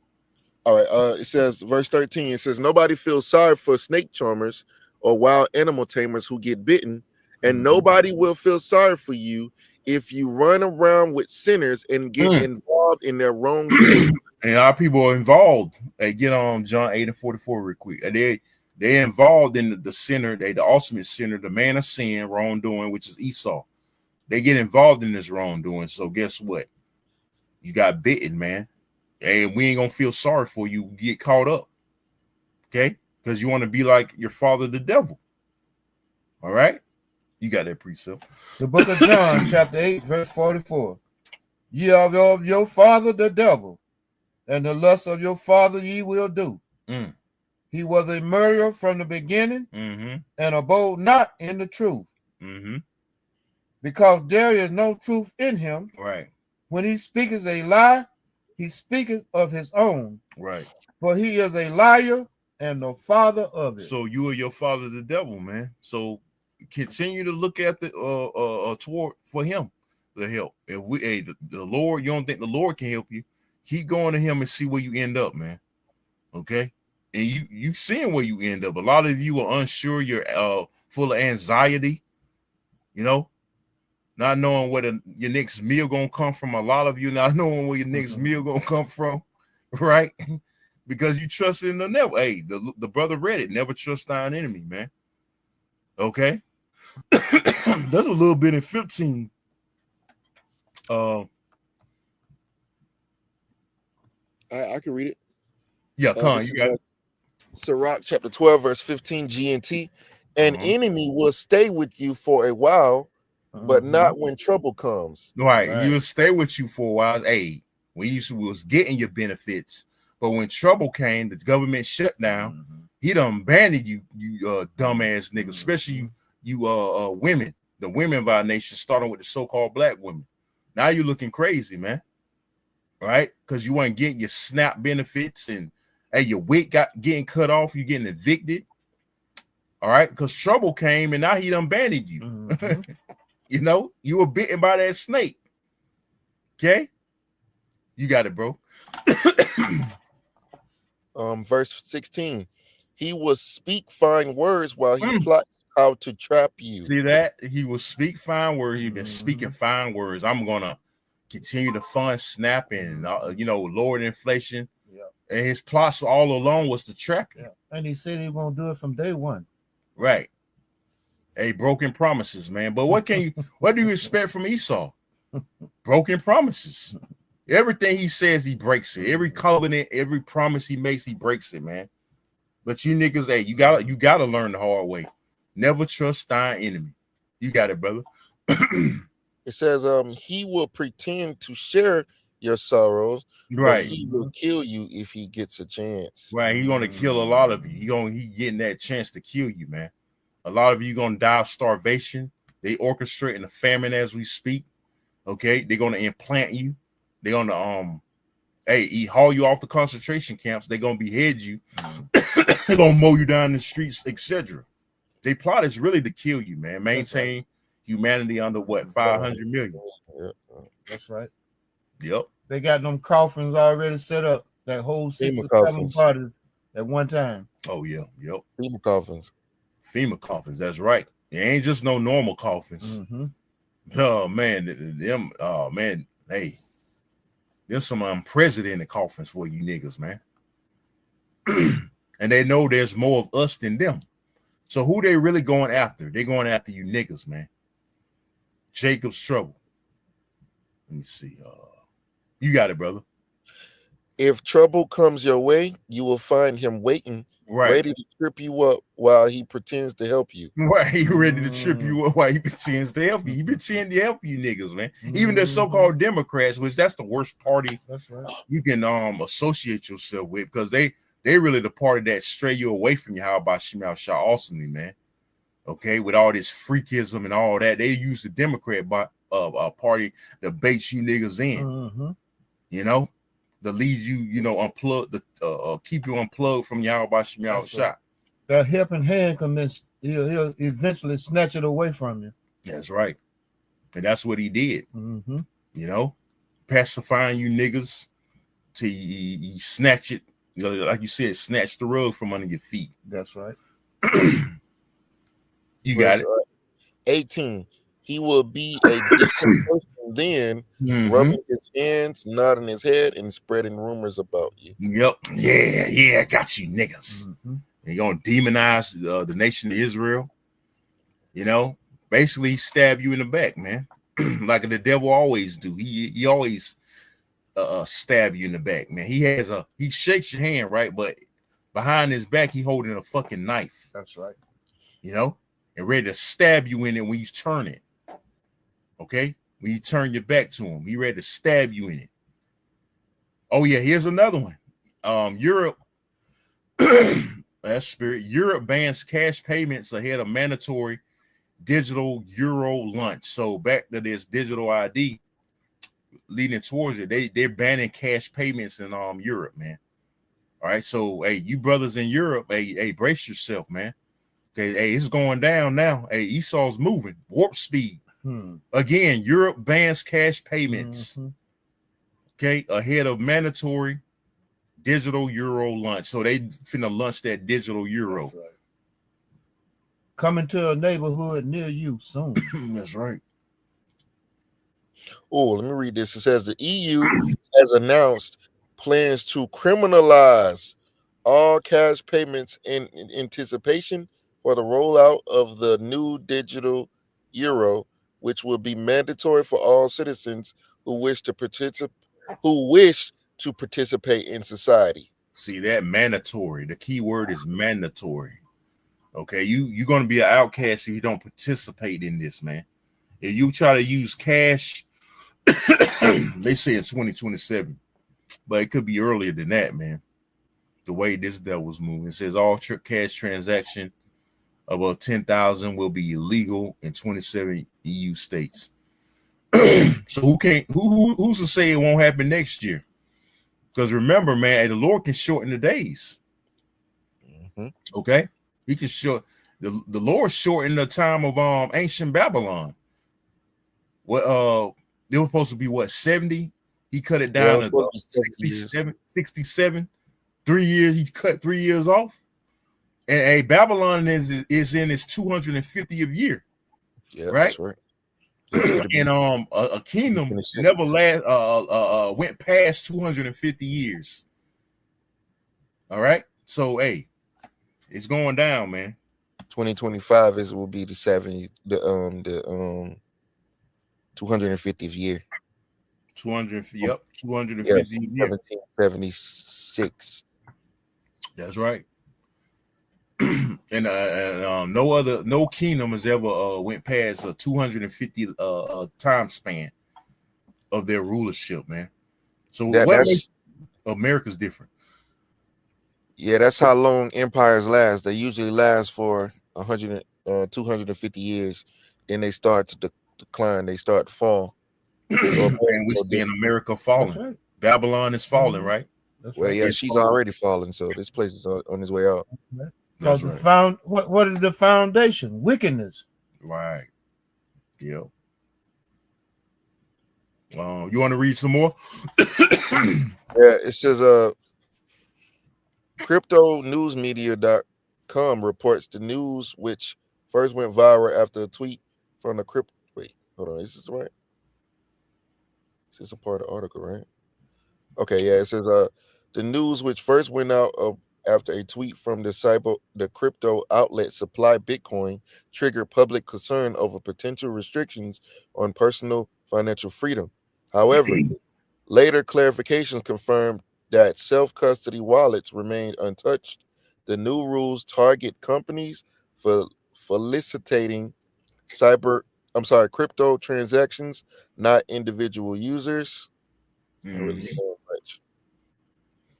S1: All right. It says verse 13. It says nobody feels sorry for snake charmers or wild animal tamers who get bitten, and nobody will feel sorry for you if you run around with sinners and get involved in their wrongdoing.
S2: And our people are involved. Hey, get on John 8 and 44 real quick. They're involved in the sinner, the ultimate sinner, the man of sin, wrongdoing, which is Esau. They get involved in this wrongdoing. So guess what? You got bitten, man. Hey, we ain't gonna feel sorry for you. Get caught up. Okay? Because you want to be like your father, the devil. All right? You got that precept.
S4: The book of John, chapter 8, verse 44. Ye are of your father the devil, and the lust of your father ye will do. He was a murderer from the beginning, and abode not in the truth. Because there is no truth in him.
S2: Right.
S4: When he speaketh a lie, he speaketh of his own.
S2: Right.
S4: For he is a liar and the father of it.
S2: So you are your father the devil, man. So continue to look at the toward for him the help. If the Lord, you don't think the Lord can help you, keep going to him and see where you end up, man. Okay. And you seeing where you end up. A lot of you are unsure, you're full of anxiety, you know, not knowing where your next meal gonna come from. A lot of you not knowing where your next meal gonna come from, right? Because you trust in the never. Hey, the brother read it. Never trust thine enemy, man. Okay. There's a little bit in 15.
S1: I can read it.
S2: Yeah, come on, you got it.
S1: Sirach chapter 12, verse 15, G&T. An enemy will stay with you for a while, but not when trouble comes.
S2: Right. You will stay with you for a while. Hey, when you was getting your benefits, but when trouble came, the government shut down. He done abandoned you, dumbass niggas, especially you women, the women of our nation, starting with the so-called black women. Now you're looking crazy, man. Right? Because you weren't getting your SNAP benefits, and hey, your weight getting cut off, you getting evicted. All right, because trouble came and now he done abandoned you. You know, you were bitten by that snake. Okay, you got it, bro.
S1: Verse 16. He will speak fine words while he plots how to trap you.
S2: See that? He will speak fine words. He's been speaking fine words. I'm gonna continue to fund SNAP and lower the inflation. And his plots all along was to trap you.
S4: And he said he won't do it from day one.
S2: Right. Hey, broken promises, man. But what do you expect from Esau? Broken promises. Everything he says, he breaks it. Every covenant, every promise he makes, he breaks it, man. But you niggas, hey, you gotta learn the hard way. Never trust thine enemy. You got it, brother.
S1: It says he will pretend to share your sorrows, but
S2: Right.
S1: he will kill you if he gets a chance.
S2: Right. He's gonna kill a lot of you. He getting that chance to kill you, man. A lot of you gonna die of starvation. They orchestrating a famine as we speak. Okay, they're gonna implant you. They're gonna haul you off the concentration camps. They're gonna behead you. They're gonna mow you down in the streets, etc. Their plot is really to kill you, man. Maintain humanity under what, 500 million.
S4: That's right.
S2: Yep.
S4: They got them coffins already set up. That whole 6 or 7 bodies at one time.
S2: Oh yeah, yep.
S1: FEMA coffins.
S2: FEMA coffins. That's right. It ain't just no normal coffins. Oh man, them. Oh man, hey, there's some unprecedented coffins for you niggas, man. And they know there's more of us than them. So who they really going after? They going after you niggas, man. Jacob's trouble. Let me see. You got it, brother.
S1: If trouble comes your way, you will find him waiting, ready to trip you up while he pretends to help you.
S2: Right, he ready to trip you up while he pretends to help you. He pretend to help you niggas, man. Even the so-called Democrats, which that's the worst party you can associate yourself with, because they really the party that stray you away from you. How about Shemal Shah awesomely, man? Okay, with all this freakism and all that, they use the Democrat party to bait you niggas in. You know, to lead you, unplug, keep you unplugged from Yahweh Shemal Shah.
S4: That helping hand convinced he'll eventually snatch it away from you.
S2: That's right, and that's what he did. You know, pacifying you niggas till you snatch it. Like you said, snatch the rug from under your feet.
S4: That's right.
S2: You got it.
S1: 18. He will be a different person then, rubbing his hands, nodding his head, and spreading rumors about you.
S2: Yep. Yeah, got you niggas. You're going to demonize the nation of Israel. You know, basically stab you in the back, man. Like the devil always do. He always stab you in the back, man. He shakes your hand, right? But behind his back, he holding a fucking knife.
S4: That's right.
S2: You know, and ready to stab you in it when you turn it. Okay, when you turn your back to him, he ready to stab you in it. Oh yeah, here's another one. Europe, that's spirit. Europe bans cash payments ahead of mandatory digital euro lunch. So back to this digital ID, leading towards it, they're banning cash payments in Europe, man. All right, so hey, you brothers in Europe, hey, brace yourself, man. Okay, hey, it's going down now. Hey, Esau's moving, warp speed. Again, Europe bans cash payments. Okay, ahead of mandatory digital euro lunch. So they finna lunch that digital euro.
S4: That's right. Coming to a neighborhood near you soon.
S2: That's right.
S1: Oh, let me read this. It says the EU has announced plans to criminalize all cash payments in anticipation for the rollout of the new digital euro, which will be mandatory for all citizens who wish to participate in society.
S2: See that mandatory. The key word is mandatory. Okay, you're gonna be an outcast if you don't participate in this, man. If you try to use cash, they say in 2027, but it could be earlier than that, man. The way this devil's moving, it says all cash transaction above 10,000 will be illegal in 27 EU states. So who's to say it won't happen next year? Because remember, man, the Lord can shorten the days. Okay, he can the Lord shortened the time of ancient Babylon. What they were supposed to be 70? He cut it down to 67. 3 years, he cut 3 years off. And Babylon is in its 250th year.
S1: Yeah,
S2: right?
S1: that's right.
S2: And a kingdom never went past 250 years. All right. So hey, it's going down, man.
S1: 2025 will be the 250th year.
S2: 250 year.
S1: 1776.
S2: That's right. And no kingdom has ever went past a 250 time span of their rulership, man. So what makes America's different?
S1: Yeah, that's how long empires last. They usually last for 100, 250 years. Then they start to decline. They start to fall. So
S2: And we see in America falling. Right. Babylon is falling, right?
S1: Well, yeah, she's already falling. So this place is on its way out.
S4: Because right. What is the foundation? Wickedness.
S2: Right. Yep. You want to read some more?
S1: Yeah, it says CryptoNewsMedia.com reports the news which first went viral after a tweet from the crypto. Wait, hold on. Is this right? Is this a part of the article, right? Okay, yeah. It says the news which first went out after a tweet from the crypto outlet Supply Bitcoin triggered public concern over potential restrictions on personal financial freedom. However, later clarifications confirmed that self-custody wallets remained untouched. The new rules target companies for facilitating crypto transactions, not individual users. Not really saying much.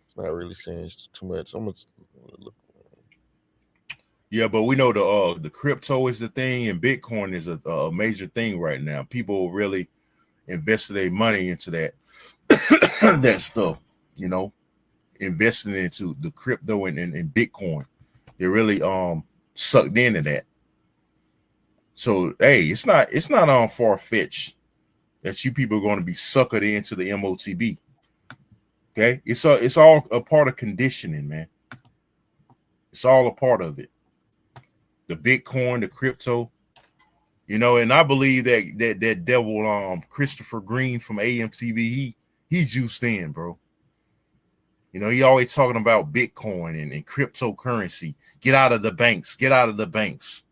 S1: It's not really saying too much. I'm gonna look.
S2: Yeah, but we know the crypto is the thing, and Bitcoin is a major thing right now. People really invested their money into that that stuff, you know, investing into the crypto and Bitcoin. They're really sucked into that. So hey, it's not far-fetched that you people are going to be suckered into the MOTB. Okay, it's all a part of conditioning, man. It's all a part of it. The Bitcoin, the crypto, you know, and I believe that devil Christopher Green from AMTV, he juiced in, bro. You know, he always talking about Bitcoin and cryptocurrency. Get out of the banks. Get out of the banks.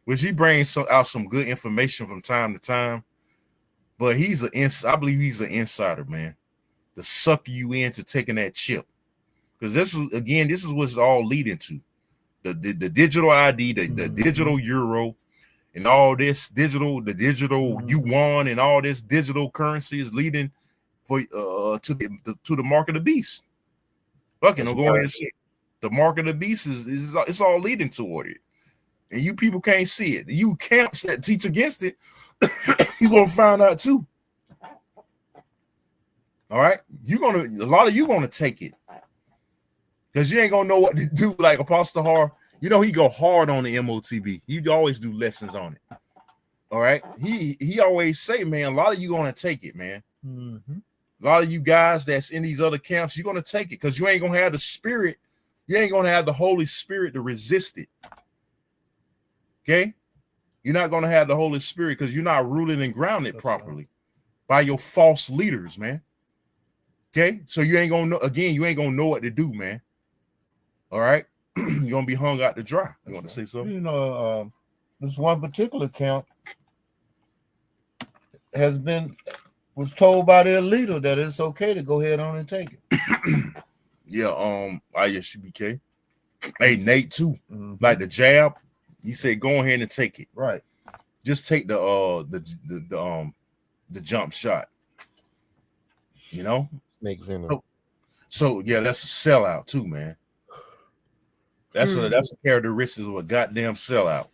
S2: Which he brings out some good information from time to time. But I believe he's an insider, man. To suck you into taking that chip. Because this is what's all leading to. The digital ID, the digital euro, and all this digital yuan and all this digital currency is leading to the mark of the beast. Fucking, I'm going to say the mark of the beast is it's all leading toward it, and you people can't see it. You camps that teach against it, you're gonna find out too. All right, a lot of you gonna take it because you ain't gonna know what to do. Like Apostle Har, you know he go hard on the MOTB. He always do lessons on it. All right, he always say, man, a lot of you gonna take it, man. Mm-hmm. A lot of you guys that's in these other camps, you're going to take it because you ain't going to have the spirit. You ain't going to have the Holy Spirit to resist it. Okay? You're not going to have the Holy Spirit because you're not rooted and grounded properly by your false leaders, man. Okay? So you ain't going to know, again, you ain't going to know what to do, man. All right? You're going to be hung out to dry. You want to say something?
S4: You know, this one particular camp was told by their leader that it's okay to go ahead on and take it.
S2: Yeah, ISUBK. Hey, Nate too. Mm-hmm. Like the jab, he said go ahead and take it.
S4: Right.
S2: Just take the jump shot. You know?
S1: Make venom.
S2: So yeah, that's a sellout too, man. That's a characteristic of a goddamn sellout.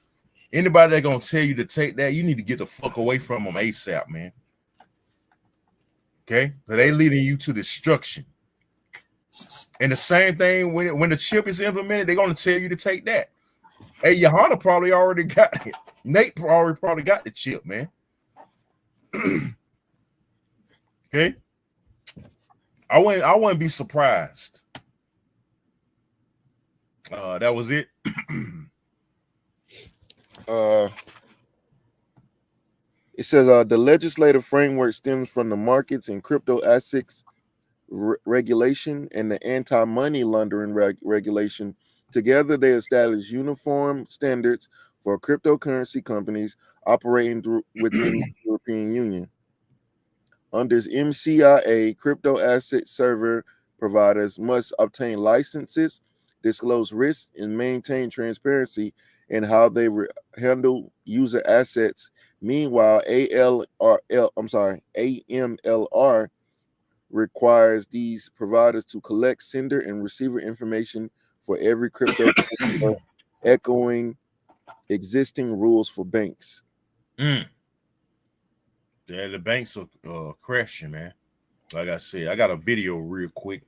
S2: Anybody that gonna tell you to take that, you need to get the fuck away from them ASAP, man. Okay, but they leading you to destruction. And the same thing when the chip is implemented, they're gonna tell you to take that. Hey, Johanna probably already got it. Nate probably got the chip, man. Okay, I wouldn't be surprised. That was it.
S1: It says the legislative framework stems from the markets and crypto assets regulation and the anti-money laundering regulation. Together, they establish uniform standards for cryptocurrency companies operating within the European Union. Under MCIA, crypto asset server providers must obtain licenses, disclose risks, and maintain transparency in how they handle user assets. Meanwhile, AMLR requires these providers to collect sender and receiver information for every crypto transfer, echoing existing rules for banks.
S2: Yeah, the banks are crashing, man. Like I said, I got a video real quick.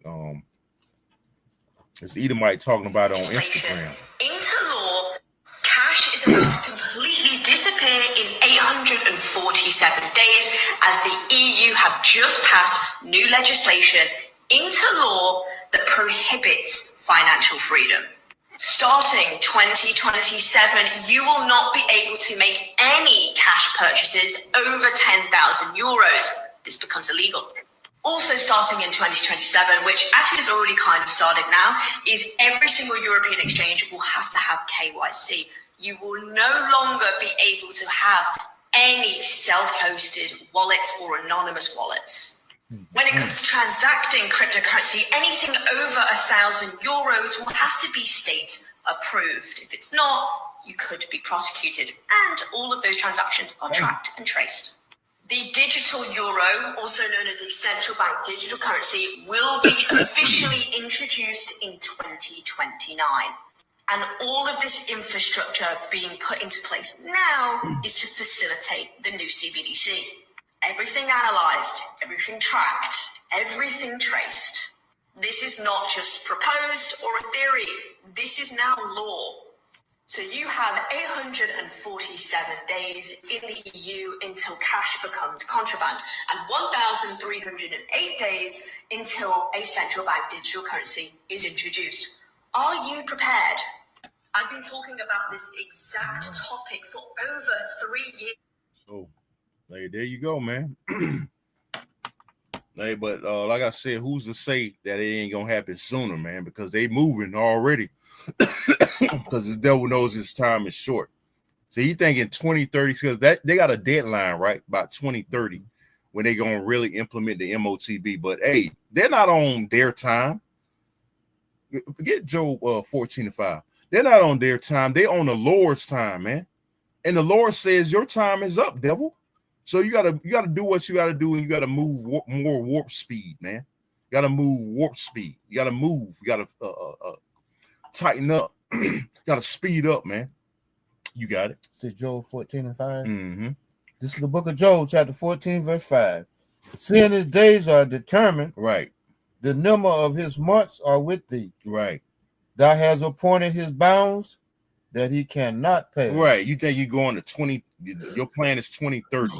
S2: It's Edomite talking about it on Instagram.
S3: Into law, cash is about to completely disappear in 847 days as the EU have just passed new legislation into law that prohibits financial freedom. Starting 2027, you will not be able to make any cash purchases over 10,000 euros. This becomes illegal. Also starting in 2027, which actually has already kind of started now, is every single European exchange will have to have KYC. You will no longer be able to have any self-hosted wallets or anonymous wallets. When it comes to transacting cryptocurrency, anything over 1,000 euros will have to be state approved. If it's not, you could be prosecuted, and all of those transactions are tracked and traced. The digital euro, also known as a central bank digital currency, will be officially introduced in 2029. And all of this infrastructure being put into place now is to facilitate the new CBDC. Everything analyzed, everything tracked, everything traced. This is not just proposed or a theory. This is now law. So you have 847 days in the EU until cash becomes contraband, and 1,308 days until a central bank digital currency is introduced. Are you prepared? I've been talking about this exact topic for over 3 years.
S2: So, hey, there you go, man. Hey, but like I said, who's to say that it ain't gonna happen sooner, man? Because they moving already. Because the devil knows his time is short. So you think in 2030, because that they got a deadline, right? About 2030, when they're gonna really implement the MOTB. But hey, they're not on their time. Get Job 14:5. They're not on their time, they on the Lord's time, man. And the Lord says your time is up, devil. So you gotta do what you gotta do, and you gotta move more warp speed, man. You gotta move warp speed. You gotta move. You gotta tighten up. You gotta speed up, man. You got it.
S4: Say Job 14:5.
S2: Mm-hmm.
S4: This is the book of Job, chapter 14, verse 5. Seeing his days are determined,
S2: Right.
S4: The number of his months are with thee.
S2: Right.
S4: Thou hast appointed his bounds that he cannot pay.
S2: Right. You think you're going to 20? Your plan is 2030.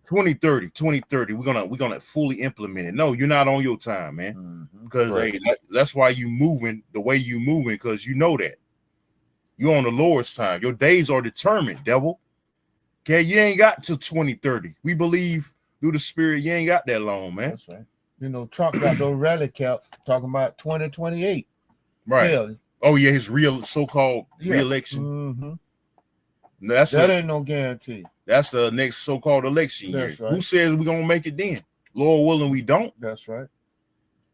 S2: 2030. We're gonna fully implement it. No, you're not on your time, man. Because hey, that's why you moving the way you moving, because you know that you're on the Lord's time. Your days are determined, devil. Okay, you ain't got till 2030. We believe through the Spirit you ain't got that long, man.
S4: That's right. You know, Trump got those rally caps talking about 2028.
S2: Right.
S4: Yeah.
S2: Oh yeah, his real so-called re-election.
S4: Mm-hmm.
S2: No,
S4: that ain't no guarantee.
S2: That's the next so-called election year. Right. Who says we're gonna make it then? Lord willing, we don't.
S4: That's right.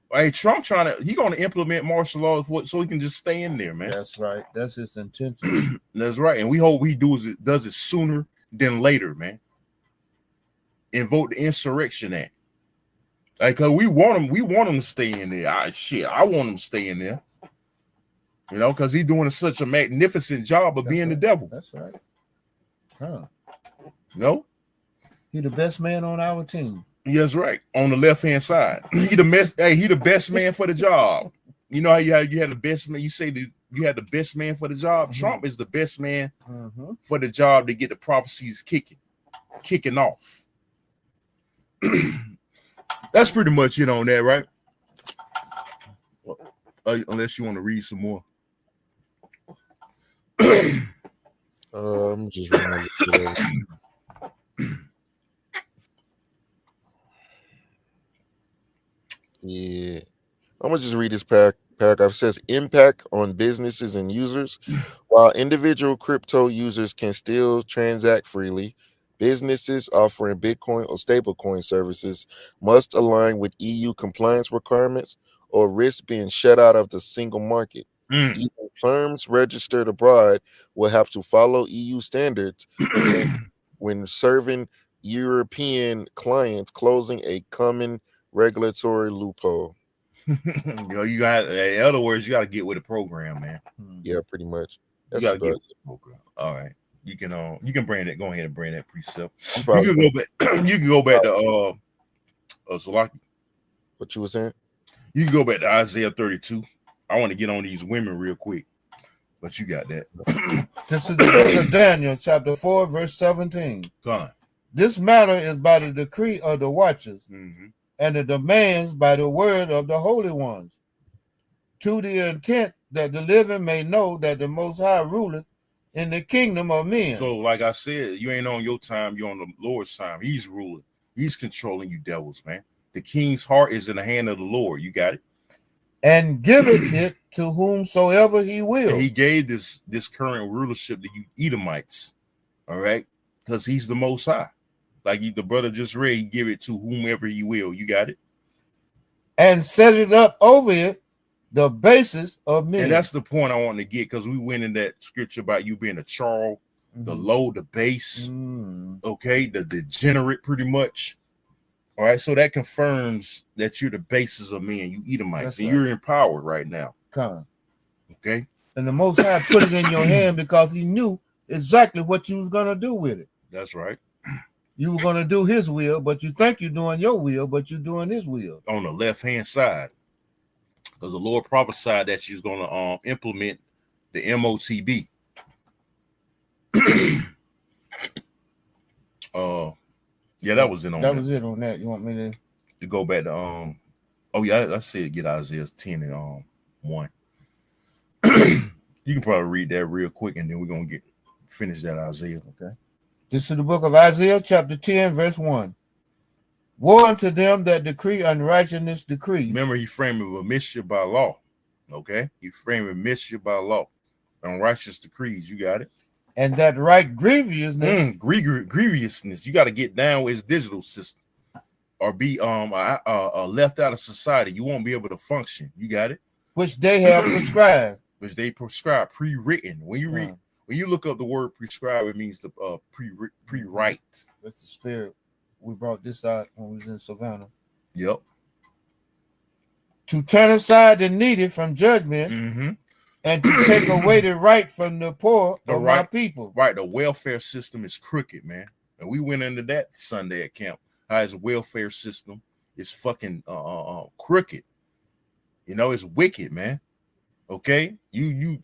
S2: Hey, Trump he gonna implement martial law so he can just stay in there, man.
S4: That's right. That's his intention.
S2: That's right. And we hope he does it sooner than later, man. Invoke the Insurrection Act. Like, cause we want him to stay in there. I want him to stay in there. You know, because he's doing such a magnificent job of being the devil.
S4: That's right. Huh.
S2: No?
S4: He the best man on our team.
S2: Yes, right. On the left-hand side. He the best man for the job. You know how you had the best man. You say that you had the best man for the job. Mm-hmm. Trump is the best man for the job to get the prophecies kicking off. That's pretty much it on that, right? Unless you want to read some more.
S1: I'm just reading it. Yeah, I'm gonna just read this paragraph. It says impact on businesses and users. While individual crypto users can still transact freely, businesses offering Bitcoin or stablecoin services must align with EU compliance requirements or risk being shut out of the single market. Even firms registered abroad will have to follow EU standards when serving European clients, closing a common regulatory loophole.
S2: You got, in other words, you got to get with the program, man.
S1: Yeah, pretty much.
S2: That's you got to get with the program. All right, you can bring that. Go ahead and bring that precept. You can go back. You can go back to Salaki.
S1: What you were saying?
S2: You can go back to Isaiah 32. I want to get on these women real quick, but you got that.
S4: This is the book of Daniel, chapter 4, verse 17.
S2: Come on.
S4: This matter is by the decree of the watchers, and the demands by the word of the holy ones, to the intent that the living may know that the Most High ruleth in the kingdom of men.
S2: So, like I said, you ain't on your time, you're on the Lord's time. He's ruling. He's controlling you devils, man. The king's heart is in the hand of the Lord. You got it?
S4: And giveth it to whomsoever he will.
S2: And he gave this current rulership to you Edomites, all right? Because he's the Most High. Like the brother just read, he give it to whomever he will. You got it?
S4: And set it up over it, the basis of men.
S2: And that's the point I want to get, because we went in that scripture about you being a churl, the low, the base, okay, the degenerate pretty much. All right, so that confirms that you're the basis of men, you Edomites, and you're in power right now. Okay?
S4: And the Most High put it in your hand because he knew exactly what you was going to do with it.
S2: That's right.
S4: You were going to do his will, but you think you're doing your will, but you're doing his will.
S2: On the left-hand side, because the Lord prophesied that she's going to implement the MOTB. Yeah, that was it on that.
S4: That was it on that. You want me
S2: to go back to oh yeah, I said get Isaiah 10 and 1. You can probably read that real quick, and then we're gonna finish that Isaiah. Okay.
S4: This is the book of Isaiah, chapter 10, verse 1. Woe unto them that decree unrighteousness decree.
S2: Remember, he framed it with mischief by law. Okay, he framed it mischief by law. Unrighteous decrees. You got it.
S4: And that right grievousness.
S2: Grievousness. You got to get down with his digital system, or be left out of society. You won't be able to function. You got it.
S4: Which they have prescribed.
S2: Which they prescribe, pre-written. When you read, when you look up the word prescribe, it means to pre-write.
S4: That's the spirit. We brought this out when we was in Savannah.
S2: Yep.
S4: To turn aside the needy from judgment, and to take away the right from the poor of my people.
S2: Right. The welfare system is crooked, man. And we went into that Sunday at camp. How his welfare system is fucking crooked. You know, it's wicked, man. Okay, you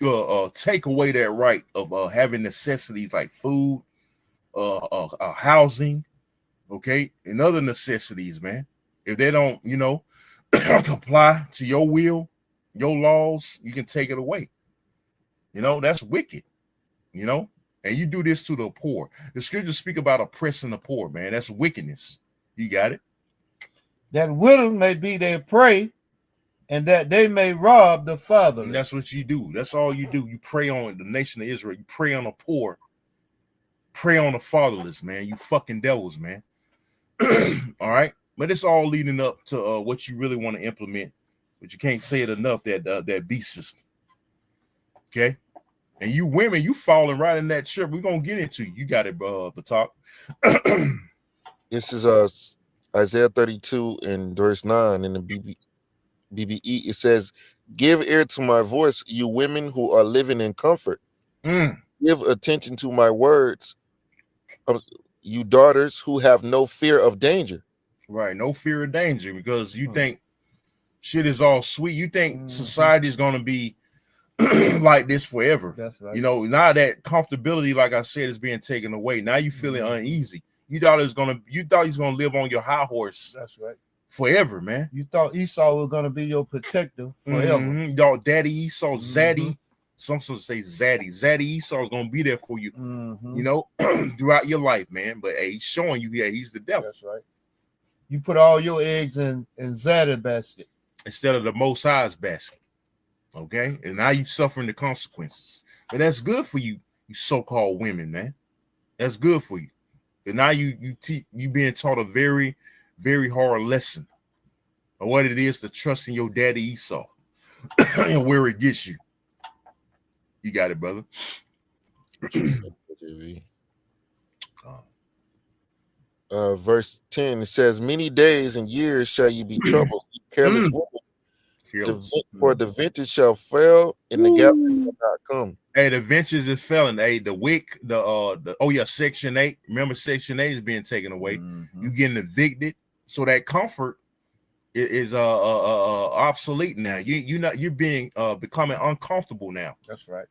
S2: take away that right of having necessities like food, housing, okay, and other necessities, man. If they don't, you know, comply to your will, your laws, you can take it away. You know, that's wicked. You know, and you do this to the poor. The scriptures speak about oppressing the poor, man. That's wickedness. You got it.
S4: That widows may be their prey, and that they may rob the fatherless.
S2: And that's what you do. That's all you do. You prey on the nation of Israel. You prey on the poor. Prey on the fatherless, man. You fucking devils, man. All right. But it's all leading up to what you really want to implement. But you can't say it enough, that beast system. Okay. And you women, you falling right in that trip. We're going to get into you. You got it, Batak.
S1: This is Isaiah 32 and verse 9 in the BBE. It says, give ear to my voice, you women who are living in comfort. Give attention to my words, you daughters who have no fear of danger.
S2: Right, no fear of danger, because you think shit is all sweet. You think society is going to be like this forever.
S4: That's right.
S2: You know, now that comfortability, like I said, is being taken away. Now you feeling uneasy. You thought he was gonna live on your high horse.
S4: That's right.
S2: Forever, man.
S4: You thought Esau was gonna be your protector forever.
S2: Y'all, Daddy Esau, Zaddy. Some sort of say Zaddy. Zaddy Esau is gonna be there for you, you know, throughout your life, man. But hey, he's showing you, yeah, he's the devil.
S4: That's right. You put all your eggs in Zaddy basket
S2: instead of the Most High's basket. Okay, and now you suffering the consequences. But that's good for you, you so-called women, man. That's good for you. And now you being taught a very, very hard lesson of what it is to trust in your daddy Esau and where it gets you. You got it, brother.
S1: verse 10, it says, "Many days and years shall you be troubled, you careless woman. For the vintage shall fail, and the gathering will not come."
S2: Hey, the ventures is failing. Hey, the WIC, Section 8. Remember, Section 8 is being taken away. You getting evicted, so that comfort is obsolete now. You're being becoming uncomfortable now.
S4: That's right.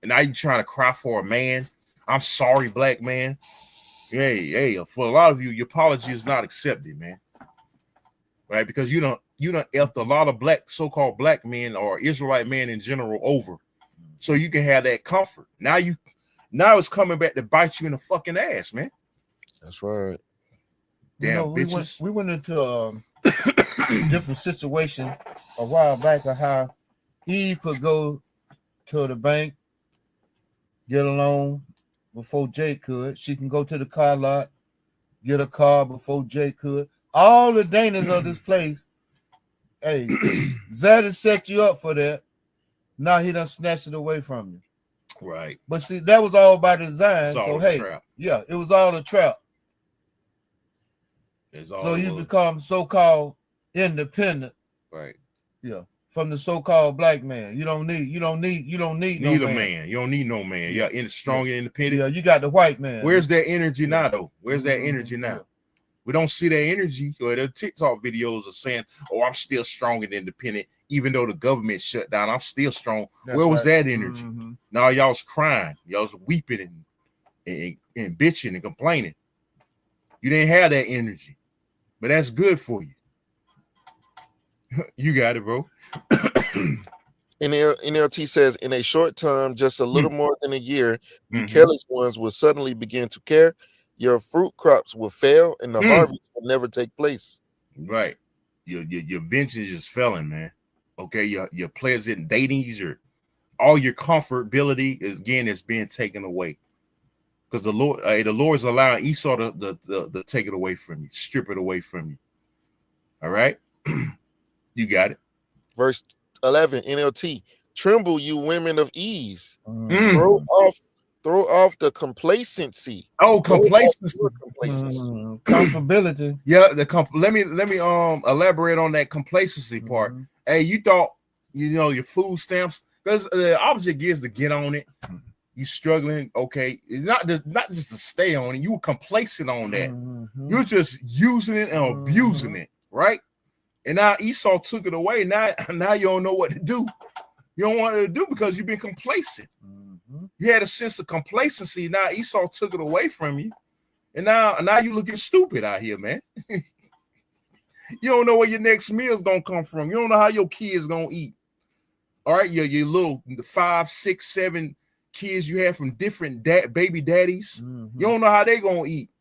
S2: And now you're trying to cry for a man. I'm sorry, black man. Hey, for a lot of you, your apology is not accepted, man. Right? Because you don't effed a lot of so-called black men or Israelite men in general over. So you can have that comfort. Now it's coming back to bite you in the fucking ass, man.
S1: That's right.
S2: Damn bitches.
S4: We went into a different situation a while back of how Eve could go to the bank, get a loan before Jake could. She can go to the car lot, get a car before Jake could. All the dangers of this place. Hey, Zaddy set you up for that. Now he done snatched it away from you.
S2: Right.
S4: But see, that was all by design.
S2: So
S4: hey,
S2: trap.
S4: Yeah, it was all a trap. So you become so-called independent.
S2: Right.
S4: Yeah. From the so-called black man. You don't need no man.
S2: You don't need no man. Yeah, strong and independent.
S4: Yeah, you got the white man.
S2: Where's that energy now, though? Where's that energy now? Yeah. We don't see that energy. Or the TikTok videos are saying, "Oh, I'm still strong and independent, even though the government shut down. I'm still strong." Where was that energy? Now y'all's crying, y'all's weeping and bitching and complaining. You didn't have that energy, but that's good for you. You got it, bro.
S1: NLT says, "In a short time, just a little more than a year, you careless ones will suddenly begin to care. Your fruit crops will fail, and the harvest will never take place."
S2: Right. Your vintage is failing, man. Okay, your pleasant datings or all your comfortability is being taken away. Because the Lord is allowing Esau to take it away from you, strip it away from you. All right. You got it.
S1: Verse 11, NLT, "Tremble, you women of ease. Throw off the complacency."
S2: Oh, complacency.
S4: Comfortability.
S2: Yeah, let me elaborate on that complacency part. Hey, you thought your food stamps, because the object is to get on it. You struggling, okay? Not just to stay on it. You were complacent on that. You're just using it and abusing it, right? And now Esau took it away. Now you don't know what to do. You don't want to do because you've been complacent. You had a sense of complacency. Now Esau took it away from you, and now you looking stupid out here, man. You don't know where your next meal is gonna come from. You don't know how your kids gonna eat. All right, your little 5, 6, 7 kids you have from different baby daddies. You don't know how they gonna eat.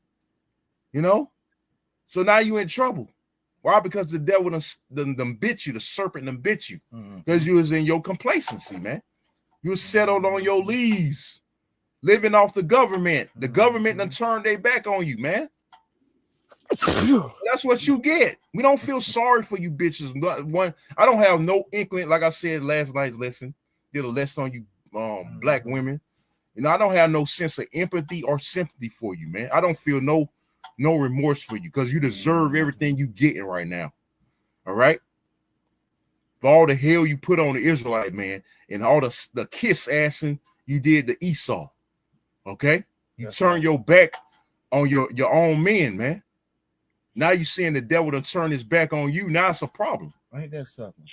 S2: So now you in trouble. Why? Because the devil done bit you. The serpent done bit you because you was in your complacency, man. You was settled on your leaves, living off the government. The government done turned their back on you, man. That's what you get. We don't feel sorry for you bitches. I don't have no inkling, like I said last night's lesson, did a lesson on you black women. I don't have no sense of empathy or sympathy for you, man. I don't feel no remorse for you because you deserve everything you getting right now. All right? For all the hell you put on the Israelite man and all the kiss assing you did to Esau. Okay? You turn your back on your own men, man. Now you seeing the devil to turn his back on you. Now it's a problem.
S4: Ain't that something?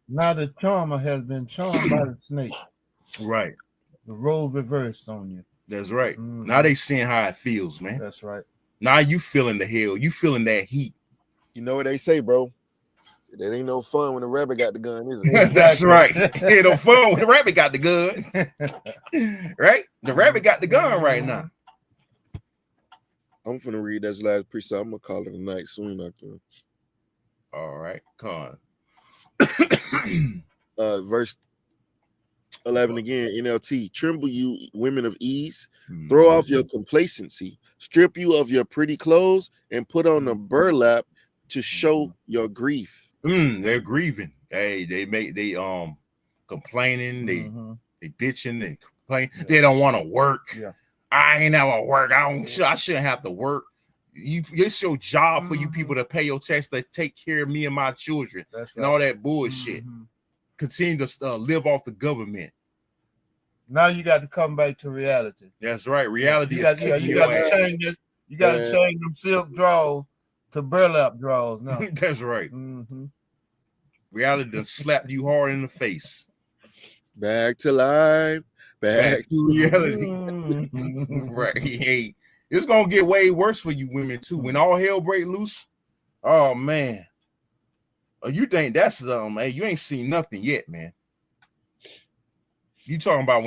S4: Now the charmer has been charmed by the snake.
S2: Right.
S4: The role reversed on you.
S2: That's right. Now they seeing how it feels, man.
S4: That's right.
S2: Now you feeling the hell. You feeling that heat.
S1: You know what they say, bro? That ain't no fun when the rabbit got the gun, is it?
S2: Exactly. That's right. Ain't no fun when the rabbit got the gun. Right? The rabbit got the gun right now.
S1: I'm finna read that last precept. I'm gonna call it a night soon after.
S2: All right, con.
S1: Verse 11 again, NLT. "Tremble, you women of ease. Throw off your complacency. Strip you of your pretty clothes and put on a burlap to show your grief."
S2: They're grieving. Hey, they complaining. They bitching. They complain. Yeah. They don't want to work. Yeah. I ain't never work. I shouldn't have to work. It's your job for you people to pay your tax, to take care of me and my children.
S4: That's
S2: and
S4: right.
S2: all that bullshit. Continue to live off the government.
S4: Now you got to come back to reality.
S2: That's right. Reality
S4: you
S2: is
S4: got to change it. You got to change them silk drawers to burlap drawers now.
S2: That's right. Reality done slapped you hard in the face.
S1: Back to life. Back to
S2: reality. Right. Hey, it's gonna get way worse for you women too. When all hell break loose, oh man. You think that's man, you ain't seen nothing yet, man. We talking about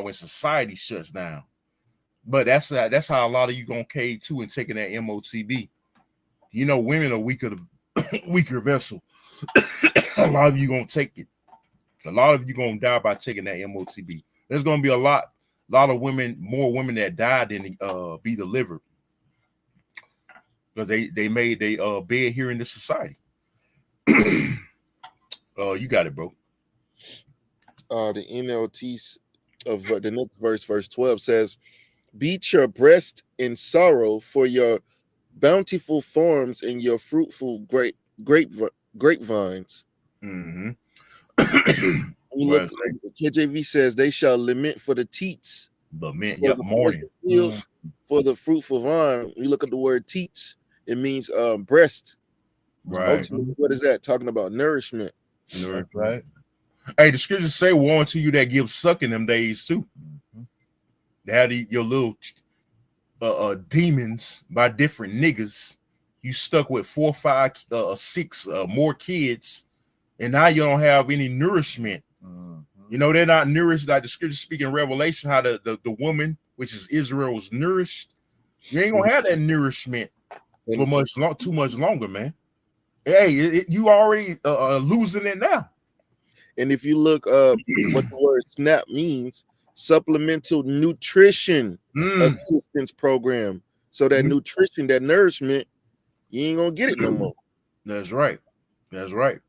S2: when society shuts down. But that's how a lot of you gonna cave to and taking that MOTB. You know, women are weaker vessel. A lot of you gonna take it. A lot of you gonna die by taking that MOTB. There's gonna be a lot of women, more women that die than be delivered because they made their bed here in this society. You got it, bro.
S1: The NLT of the next verse 12 says, "Beat your breast in sorrow for your bountiful farms and your fruitful grapevines."
S2: Mm-hmm.
S1: Look, KJV says, "They shall lament for the teats,
S2: mourning
S1: fields, for the fruitful vine." We look at the word teats; it means breast.
S2: Right.
S1: Ultimately, what is that? Talking about nourishment.
S4: That's right.
S2: Hey, the scriptures say, "Woe unto you that give suck in them days too." They had your little demons by different niggas. You stuck with 4, 5, 6 more kids, and now you don't have any nourishment. You know, they're not nourished like the scriptures speak in Revelation, how the woman, which is Israel, was nourished. You ain't gonna have that nourishment for too much longer, man. Hey, you already losing it now.
S1: And if you look up what the word SNAP means, supplemental nutrition assistance program. So that nutrition, that nourishment, you ain't gonna get it no more.
S2: That's right. That's right.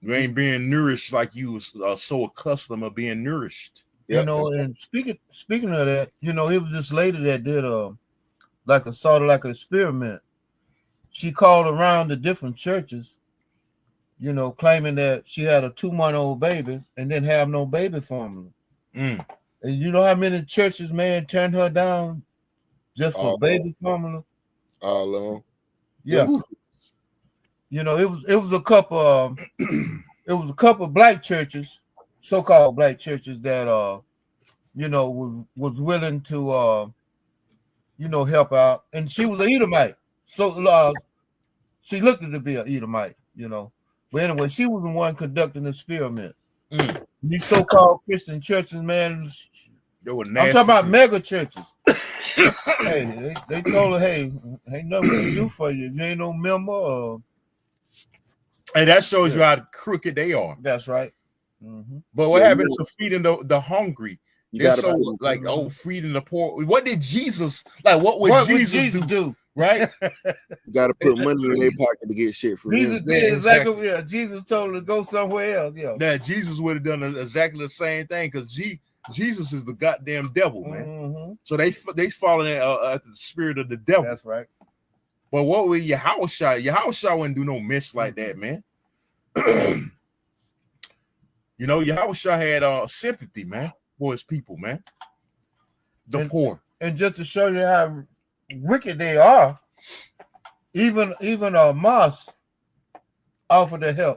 S2: You ain't being nourished like you was so accustomed of being nourished.
S4: You know, and speaking of that, you know, it was this lady that did like a sort of like an experiment. She called around the different churches, you know, claiming that she had a 2-month-old baby and didn't have no baby formula. And you know how many churches, man, turned her down just for baby formula?
S1: All along.
S4: Yeah. You know, it was a couple black churches, so-called black churches that you know, was willing to you know, help out. And she was an Edomite. So she looked to be an Edomite, you know. But anyway, she was the one conducting the experiment. These so-called Christian churches, man, I'm talking about mega churches. Hey, they told her, hey, ain't nothing we can do for you. If you ain't no member.
S2: Hey, that shows you how crooked they are.
S4: That's right.
S2: But what happened to feeding the hungry? They're so like, feeding the poor. What did Jesus like? What would Jesus do? Right?
S1: You got to put money in their pocket to get shit from
S4: Jesus did exactly. Yeah, Jesus told her to go somewhere else. Yeah,
S2: Jesus would have done exactly the same thing because Jesus is the goddamn devil, man. So they following at the spirit of the devil.
S4: That's right.
S2: But what would Yahushua? Yahushua wouldn't do no mess like that, man. You know, Yahushua had sympathy, man, for his people, man. The poor.
S4: And just to show you how wicked they are, even mosque offered to help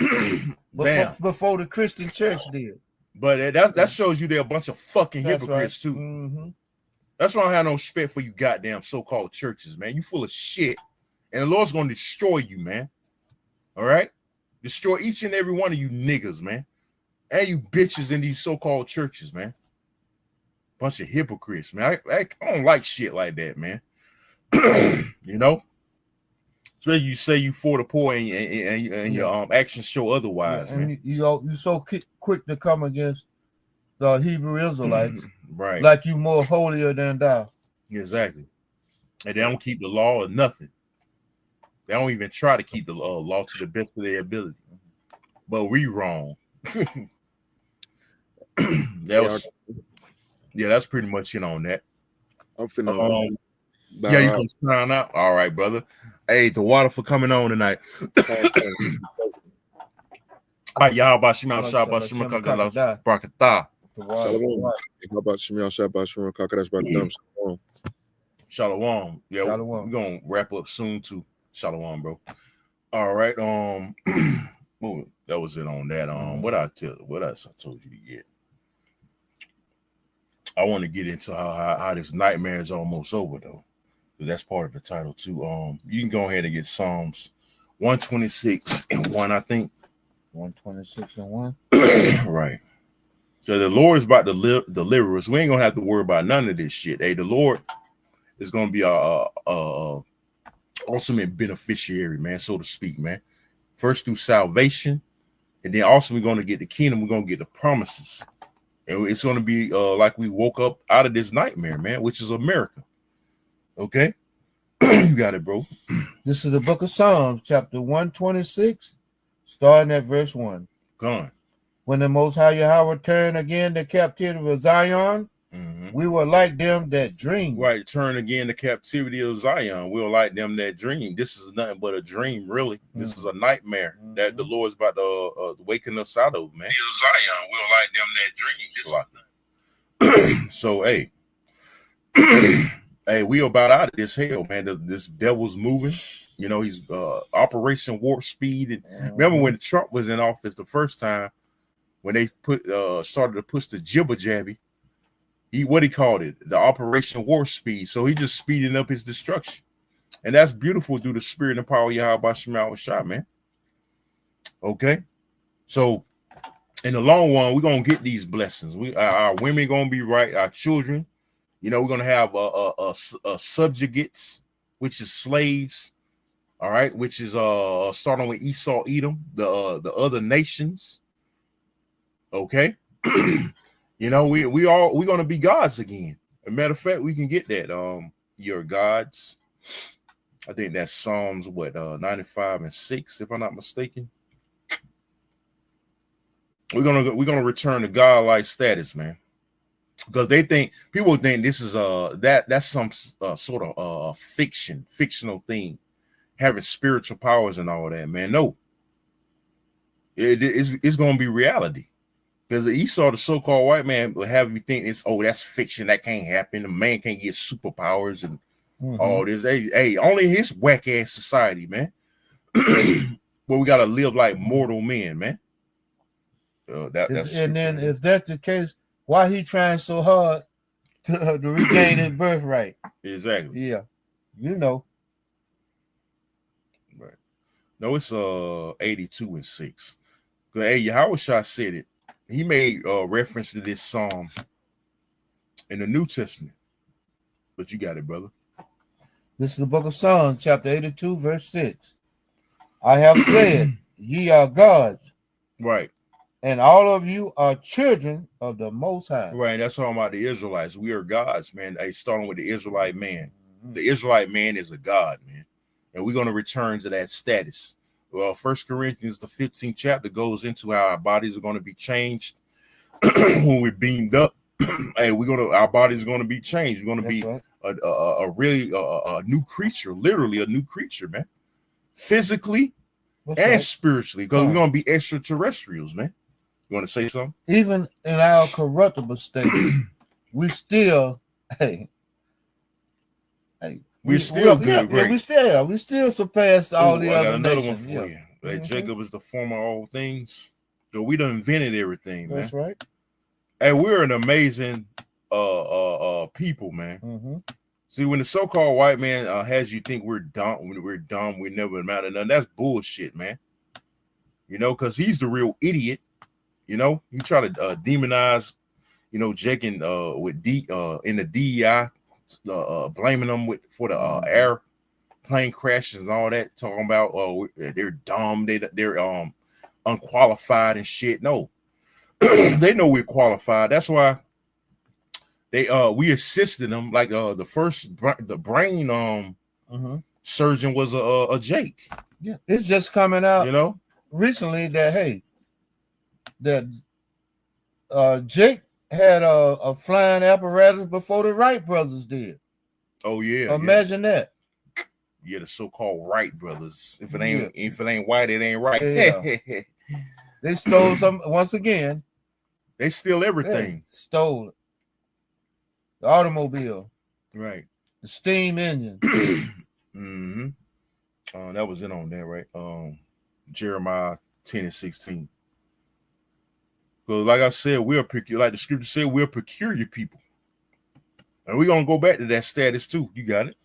S4: before the Christian church did.
S2: But that shows you they're a bunch of fucking hypocrites too. That's why I don't have no respect for you goddamn so-called churches, man. You full of shit, and the Lord's gonna destroy you, man. All right, destroy each and every one of you niggas, man, and you bitches in these so-called churches, man. Bunch of hypocrites, man. I don't like shit like that, man. You know, especially you say you for the poor and your actions show otherwise, man.
S4: You so quick to come against the Hebrew Israelites,
S2: right?
S4: Like you more holier than thou.
S2: Exactly. And they don't keep the law or nothing. They don't even try to keep the law to the best of their ability. But we wrong.
S1: That's
S2: pretty much it on that.
S1: I'm finna
S2: Yeah, you can sign out. All right, brother. Hey, the water for coming on tonight. All right, y'all about Shima Shaba Shima Kakalas Brakata.
S1: Shalom. How about Shimon Shabbat Shimon Kakadash Brakadam? Shalom.
S2: Shalom. Yeah, we're gonna wrap up soon too. Shalom, bro. All right. That was it on that. What else I told you to get? I want to get into how this nightmare is almost over though. That's part of the title too. You can go ahead and get Psalms 126 and 1, I think.
S4: 126 and 1.
S2: Right. So the Lord is about to deliver us. We ain't gonna have to worry about none of this shit. Hey, the Lord is gonna be our ultimate beneficiary, man, so to speak, man. First through salvation, and then also we're gonna get the kingdom. We're gonna get the promises, and it's gonna be like we woke up out of this nightmare, man, which is America. Okay, you got it, bro.
S4: This is the book of Psalms, chapter 126, starting at verse 1.
S2: Gone.
S4: When the Most High Yahweh turned again the captivity of Zion, we were like them that dream.
S2: Right, turn again the captivity of Zion. We were like them that dream. This is nothing but a dream, really. This is a nightmare that the Lord's about to waken us out of, man. Zion, we were like them that dream. So, hey. Hey, we about out of this hell, man. This devil's moving. You know, he's Operation Warp Speed. And remember when Trump was in office the first time, when they started to push the jibber jabby, what he called it, the Operation Warp Speed. So he just speeding up his destruction. And that's beautiful through the spirit and power of Yahweh Shema Shah, man. Okay. So in the long run, we're gonna get these blessings. Our women gonna be right, our children. You know, we're gonna have subjugates, which is slaves, all right, which is starting with Esau, Edom, the other nations. Okay, you know, we're gonna be gods again. As a matter of fact, we can get that. Your gods. I think that's Psalms 95 and 6, if I'm not mistaken. We're gonna return to godlike status, man. Because people think this is that's some sort of fictional thing, having spiritual powers and all that, man. No, it's gonna be reality. Because Esau, the so-called white man, will have you think that's fiction, that can't happen. The man can't get superpowers and all this. Hey, only his whack ass society, man. Where we gotta live like mortal men, man.
S4: If that's the case, why he trying so hard to regain his birthright?
S2: Exactly.
S4: Yeah, you know.
S2: Right. No, it's 82 and 6. Hey, Yahweh Shah said it. He made reference to this psalm in the New Testament. But you got it, brother.
S4: This is the book of Psalms, chapter 82, verse 6. I have said, ye are gods.
S2: Right.
S4: And all of you are children of the Most High.
S2: Right, that's talking about the Israelites. We are gods, man. Hey, starting with the Israelite man. The Israelite man is a god, man. And we're going to return to that status. Well, 1 Corinthians, the 15th chapter, goes into how our bodies are going to be changed when we're beamed up. Hey, our bodies are going to be changed. We're going to be a new creature, literally a new creature, man. Physically and spiritually, because we're going to be extraterrestrials, man. You want to say something?
S4: Even in our corruptible state, we still,
S2: we're still good.
S4: Yeah, we still surpassed all the other nations.
S2: One for you. Like Jacob is the former of all things. So we done invented everything, man.
S4: That's right.
S2: And we're an amazing people, man. See, when the so-called white man has you think we're dumb, we never amount to nothing, that's bullshit, man. You know, because he's the real idiot. You know, he try to demonize, you know, Jake in the DEI, blaming them for the airplane crashes and all that, talking about they're dumb, they're unqualified and shit. No, they know we're qualified. That's why we assisted them. Like the brain surgeon was a Jake.
S4: Yeah, it's just coming out,
S2: you know,
S4: recently that Jake had a flying apparatus before the Wright brothers did.
S2: Oh yeah.
S4: Imagine that.
S2: Yeah, the so-called Wright brothers. If it ain't white, it ain't right.
S4: Yeah. They stole some once again.
S2: They steal everything.
S4: Stole it. The automobile.
S2: Right.
S4: The steam engine.
S2: Mm-hmm. That was it on there, right? Jeremiah 10 and 16. Because like I said, we're peculiar, like the scripture said, we're peculiar people. And we're gonna go back to that status too. You got it.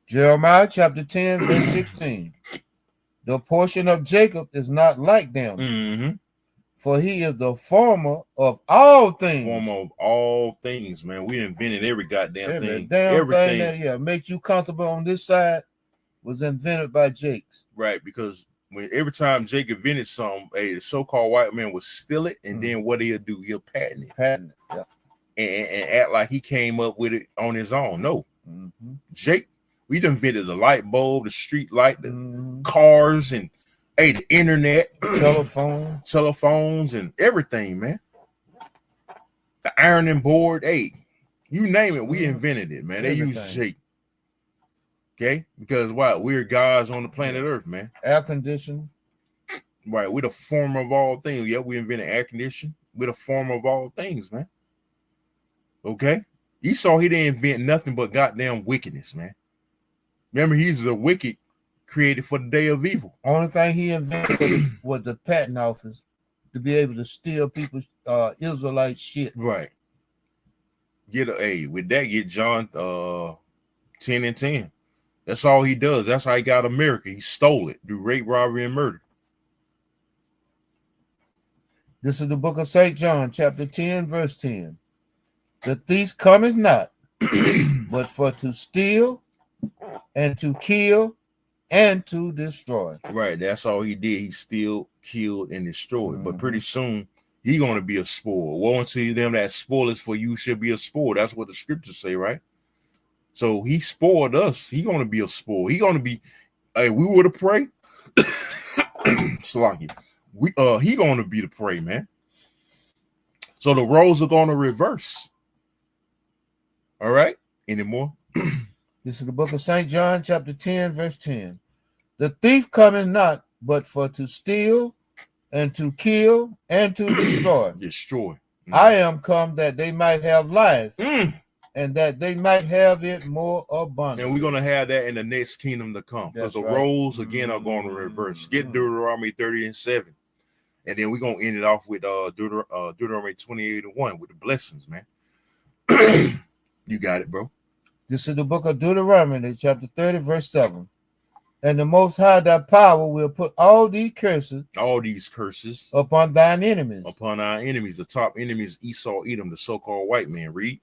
S4: Jeremiah chapter 10, verse 16. The portion of Jacob is not like them.
S2: Mm-hmm.
S4: For he is the former of all things.
S2: Former of all things, man. We invented every goddamn thing.
S4: Everything that makes you comfortable on this side was invented by Jakes.
S2: Right, because every time Jake invented something, the so-called white man would steal it, and then what he'll do, he'll patent it.
S4: Yeah.
S2: And act like he came up with it on his own. No. Jake, we done invented the light bulb, the street light, the cars, and the internet, telephones, and everything, man. The ironing board, you name it, we invented it, man. They use Jake. Okay, because we're gods on the planet Earth, man.
S4: Air conditioning.
S2: Right, we're the former of all things. Yeah, we invented air conditioning. We're the former of all things, man. Okay, Esau, he didn't invent nothing but goddamn wickedness, man. Remember, he's the wicked created for the day of evil.
S4: Only thing he invented was the patent office to be able to steal people's Israelite shit.
S2: Right. With that, get John 10 and 10. That's all he does. That's how he got America. He stole it through rape, robbery, and murder.
S4: This is the book of St. John, chapter 10, verse 10. The thief cometh not, but for to steal and to kill and to destroy.
S2: Right. That's all he did. He steal, killed, and destroyed. But pretty soon, he going to be a spoil. Woe unto them that spoileth, for you should be a spoil. That's what the scriptures say, right? So he spoiled us. He going to be a spoil. He going to be, we were to pray. Slocky. He going to be the prey, man. So the roles are going to reverse. All right. Any more?
S4: This is the book of St. John, chapter 10, verse 10. The thief cometh not, but for to steal and to kill and to destroy.
S2: Destroy.
S4: I am come that they might have life and that they might have it more abundantly.
S2: And we're going to have that in the next kingdom to come. Because the roles, again, are going to reverse. Get Deuteronomy 30 and 7. And then we're going to end it off with Deuteronomy 28 and 1 with the blessings, man. You got it, bro.
S4: This is the book of Deuteronomy, chapter 30, verse 7. And the Most High thy power will put all these curses
S2: upon
S4: thine enemies.
S2: Upon our enemies. The top enemies, Esau, Edom, the so-called white man. Read.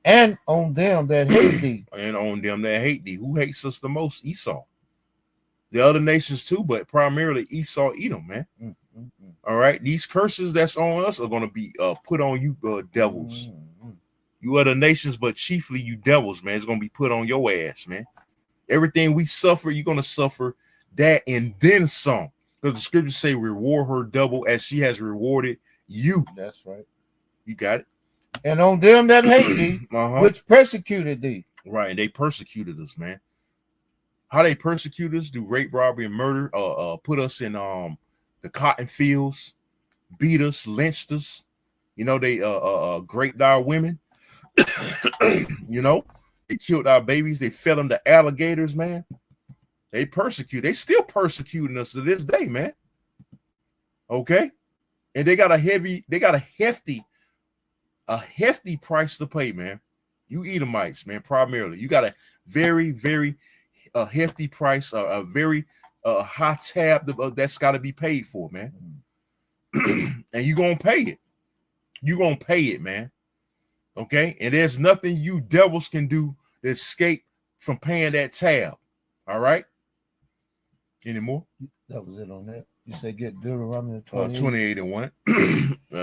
S4: And on them that hate thee.
S2: And on them that hate thee. Who hates us the most? Esau. The other nations too, but primarily Esau, Edom, man. All right. These curses that's on us are going to be put on you devils. You other nations, but chiefly you devils, man. It's going to be put on your ass, man. Everything we suffer, you're going to suffer that and then some. Because the scriptures say reward her double as she has rewarded you.
S4: That's right.
S2: You got it.
S4: And on them that hate thee, which persecuted thee.
S2: Right. They persecuted us, man. How they persecute us, do rape, robbery, and murder, put us in the cotton fields, beat us, lynched us. You know, they raped our women. You know, they killed our babies. They fed them to alligators, man. They still persecuting us to this day, man. Okay. And they got a hefty price to pay, man. You Edomites, man, primarily. You got a very, very hefty price, a very high tab that's got to be paid for, man. And you're going to pay it. You're going to pay it, man. Okay, and there's nothing you devils can do to escape from paying that tab. All right. Any more?
S4: That was it on that. You said get Deuteronomy
S2: 28 and 1.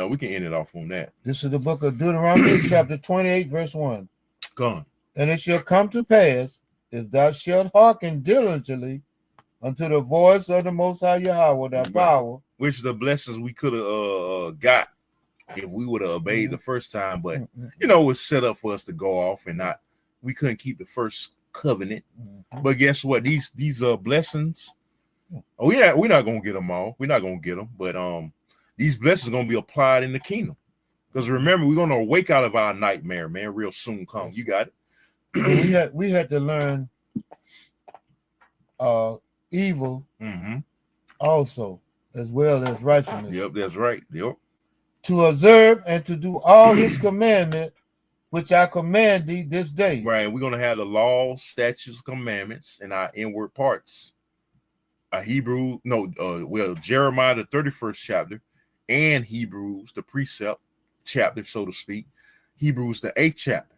S2: We can end it off on that.
S4: This is the book of Deuteronomy, chapter 28, verse 1.
S2: Come.
S4: And it shall come to pass, if thou shalt hearken diligently unto the voice of the Most High Yahweh, thy power.
S2: Which is the blessings we could have got if we would have obeyed the first time, but you know, it was set up for us to go off and we couldn't keep the first covenant. But guess what? These blessings, we're not gonna get them all. We're not gonna get them, but these blessings are gonna be applied in the kingdom. Because remember, we're gonna wake out of our nightmare, man. Real soon come. You got
S4: it. we had to learn evil also, as well as righteousness.
S2: Yep, that's right. Yep.
S4: To observe and to do all his commandment, which I command thee this day.
S2: Right. We're gonna have the law, statutes, commandments in our inward parts. Jeremiah, the 31st chapter, and Hebrews, the precept chapter, so to speak. Hebrews, the 8th chapter.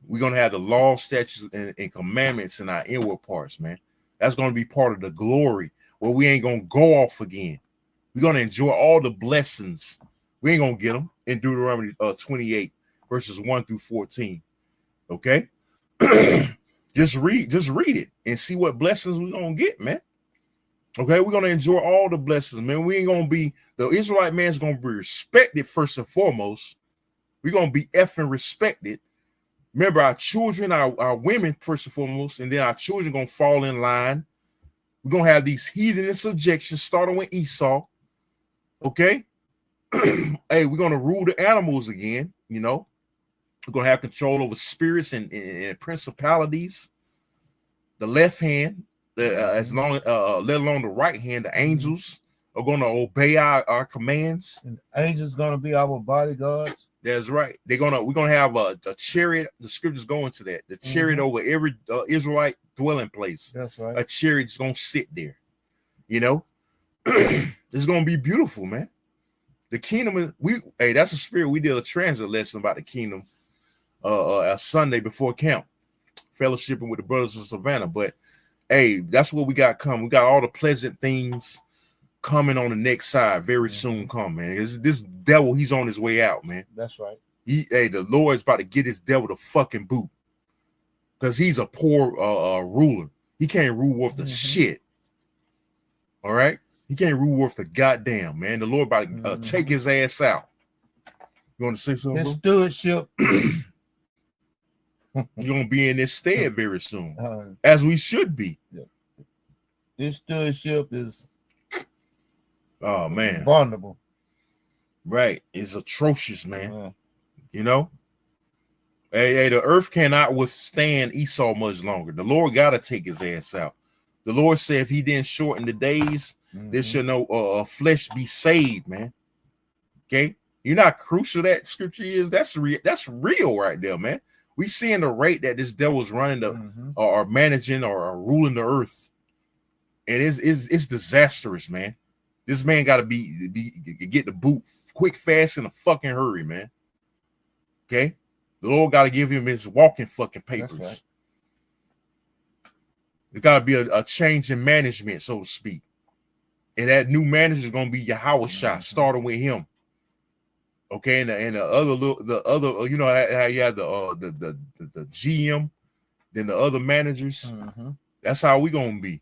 S2: We're gonna have the law, statutes, and commandments in our inward parts, man. That's gonna be part of the glory where we ain't gonna go off again. We're gonna enjoy all the blessings. We ain't gonna get them in Deuteronomy 28, verses 1 through 14. Okay. just read it and see what blessings we're gonna get, man. Okay, we're gonna enjoy all the blessings, man. We ain't gonna be, the Israelite man's gonna be respected first and foremost. We're gonna be effing respected. Remember, our children, our women first and foremost, and then our children gonna fall in line. We're gonna have these heathen in subjection, starting with Esau. Okay. Hey, we're gonna rule the animals again, you know. We're gonna have control over spirits and principalities. The left hand, let alone the right hand, the angels are gonna obey our commands.
S4: And angels gonna be our bodyguards.
S2: That's right. We're gonna have a chariot. The scriptures go into that. The chariot over every Israelite dwelling place.
S4: That's right.
S2: A chariot's gonna sit there. You know, it's gonna be beautiful, man. The kingdom is that's a spirit. We did a transit lesson about the kingdom a Sunday before camp, fellowshipping with the brothers of Savannah. But hey, that's what we got coming. We got all the pleasant things coming on the next side very soon. Come, man. This devil, he's on his way out, man.
S4: That's right.
S2: The Lord's about to get his devil the fucking boot, because he's a poor ruler. He can't rule worth the shit. All right. He can't rule worth the goddamn, man. The Lord about to take his ass out. You want to say something?
S4: His stewardship.
S2: You're gonna be in this stead very soon, as we should be.
S4: Yeah. This stewardship is,
S2: oh man,
S4: vulnerable.
S2: Right? It's atrocious, man. You know, hey, the earth cannot withstand Esau much longer. The Lord got to take his ass out. The Lord said, if he didn't shorten the days, there should no flesh be saved, man. Okay, you know how crucial that scripture is. That's real right there, man. We seeing the rate that this devil's running or managing or ruling the earth, and it's disastrous, man. This man got to get the boot quick, fast, in a fucking hurry, man. Okay, the Lord got to give him his walking fucking papers. Right. There's got to be a change in management, so to speak, and that new manager is gonna be Yahweh Shah, starting with him. Okay, and the other, you know how you have the GM, then the other managers. That's how we gonna be.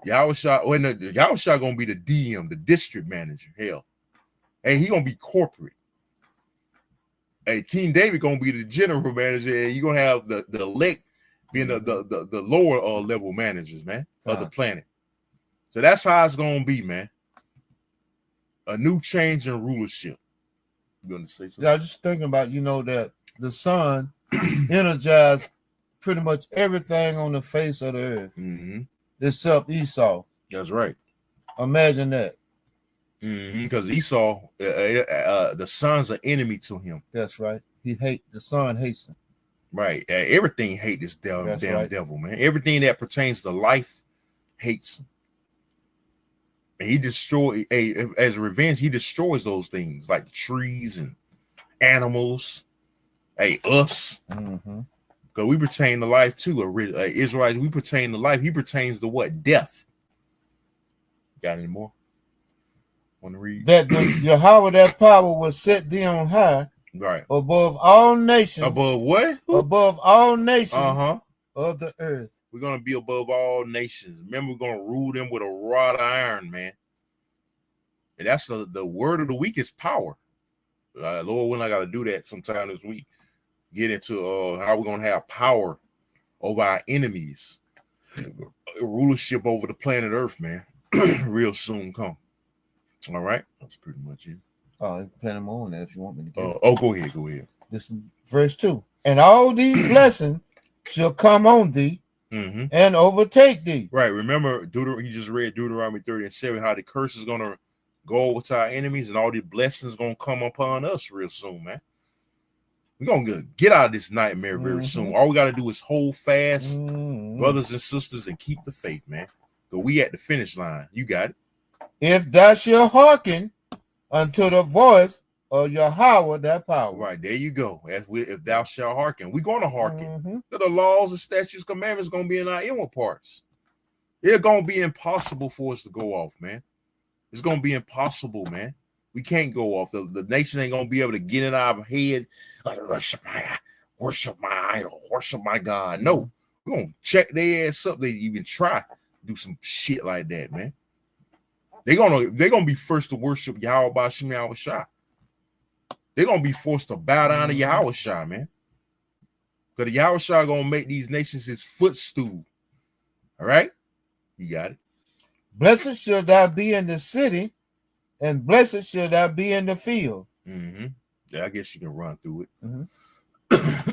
S2: Yahweh Shah, Yahweh Shah gonna be the DM, the district manager. Hell, hey, he gonna be corporate. Hey, King David gonna be the general manager, and you gonna have the elect being the lower level managers, man, of the planet. So that's how it's gonna be, man. A new change in rulership. You gonna say something?
S4: Yeah, I was just thinking about, you know, that the sun energized pretty much everything on the face of the earth, except Esau.
S2: That's right.
S4: Imagine that.
S2: Because Esau, the son's an enemy to him.
S4: That's right. The son hates him.
S2: Right. Everything hate this damn devil, man. Everything that pertains to life hates him. And he as revenge, he destroys those things like trees and animals. Hey, us. Because we pertain to life too. Israelites, we pertain to life. He pertains to what? Death. Got any more? Want to read?
S4: That Yahweh, that power was set thee on high.
S2: Right.
S4: Above all nations.
S2: Above what?
S4: Above all nations of the earth.
S2: We're going to be above all nations. Remember, we're going to rule them with a rod of iron, man. And that's the word of the week is power. Lord, when I got to do that sometime this week, get into how we're going to have power over our enemies. Rulership over the planet Earth, man. Real soon come. All right, that's pretty much it.
S4: Oh, plenty more on that if you want me to get
S2: go ahead.
S4: This is verse 2. And all these blessings shall come on thee and overtake thee.
S2: Right. Remember, he just read Deuteronomy 30:7, how the curse is going to go over to our enemies and all the blessings going to come upon us real soon, man. We're going to get out of this nightmare very soon. All we got to do is hold fast, brothers and sisters, and keep the faith, man. But we at the finish line. You got it.
S4: If thou shalt hearken unto the voice of Yahweh, that power.
S2: Right, there you go. If thou shalt hearken. We're going to hearken. The laws, the statutes, commandments going to be in our inward parts. It's going to be impossible for us to go off, man. It's going to be impossible, man. We can't go off. The nation ain't going to be able to get in our head, like, worship my idol, worship my God. No, we're going to check their ass up. They even try to do some shit like that, man. They're gonna be first to worship Yahweh Bashim Yahweh Shah. They're gonna be forced to bow down to Yahweh Shah, man. Because the Yahweh Shah gonna make these nations his footstool. All right? You got it.
S4: Blessed shall thou be in the city, and blessed shall thou be in the field.
S2: Yeah, I guess you can run through
S4: it.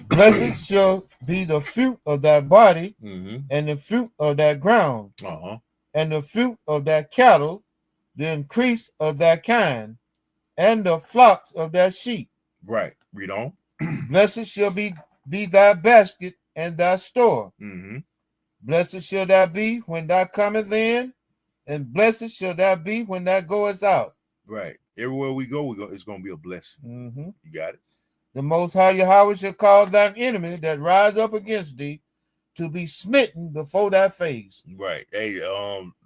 S4: Blessed shall be the fruit of thy body, and the fruit of thy ground, and the fruit of thy cattle, the increase of thy kind, and the flocks of thy sheep.
S2: Right. Read on.
S4: Blessed shall be thy basket and thy store. Blessed shall thou be when thou comest in, and blessed shall thou be when thou goest out.
S2: Right. Everywhere we go, it's going to be a blessing. You got it.
S4: The Most High Yahweh shall cause thine enemy that rise up against thee to be smitten before thy face.
S2: Right. Hey,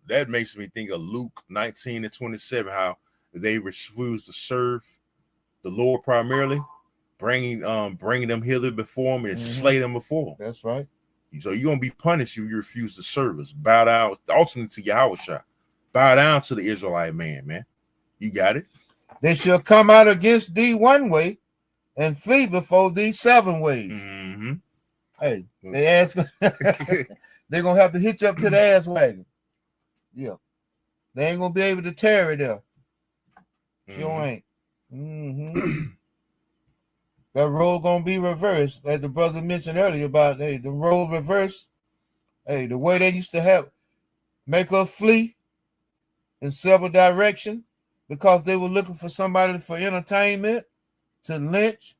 S2: that makes me think of Luke 19:27, how they refuse to serve the Lord primarily, bringing them hither before him and slay them before him.
S4: That's right.
S2: So you're gonna be punished if you refuse to serve us. Bow down ultimately to Yahweh Shah. Bow down to the Israelite man. You got it.
S4: They shall come out against thee one way and flee before thee 7 ways. Hey, they ask they're gonna have to hitch up to the ass wagon. Yeah, they ain't gonna be able to tarry there. Sure ain't. That road gonna be reversed, like the brother mentioned earlier about the road reversed. Hey, the way they used to make us flee in several directions because they were looking for somebody for entertainment, to lynch,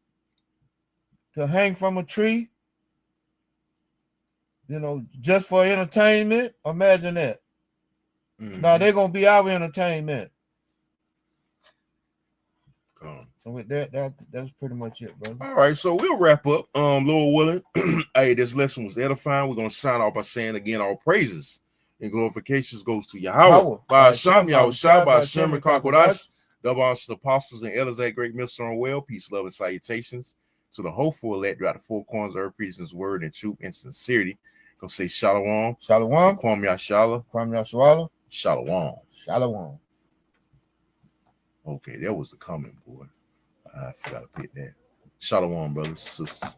S4: to hang from a tree. Just for entertainment. Imagine that. Now they're gonna be our entertainment. So with that's pretty much it, bro.
S2: All right, so we'll wrap up. Lord willing. Hey, this lesson was edifying. We're gonna sign off by saying again, all praises and glorifications goes to Yahweh. By Hashem, Yahweh Shah, by Hashem and Kakodash. Double honors to the apostles and elders at Great Millstone Well. Peace, love, and salutations to the hopeful elect throughout the 4 corners of earth, preaching his word in truth and sincerity. Gonna say Shalom.
S4: Shalom.
S2: Kwam Yashala.
S4: Kwam Yashala.
S2: Shalom.
S4: Shalom.
S2: Okay, that was the comment, boy. I forgot to pick that. Shalom, brothers and sisters.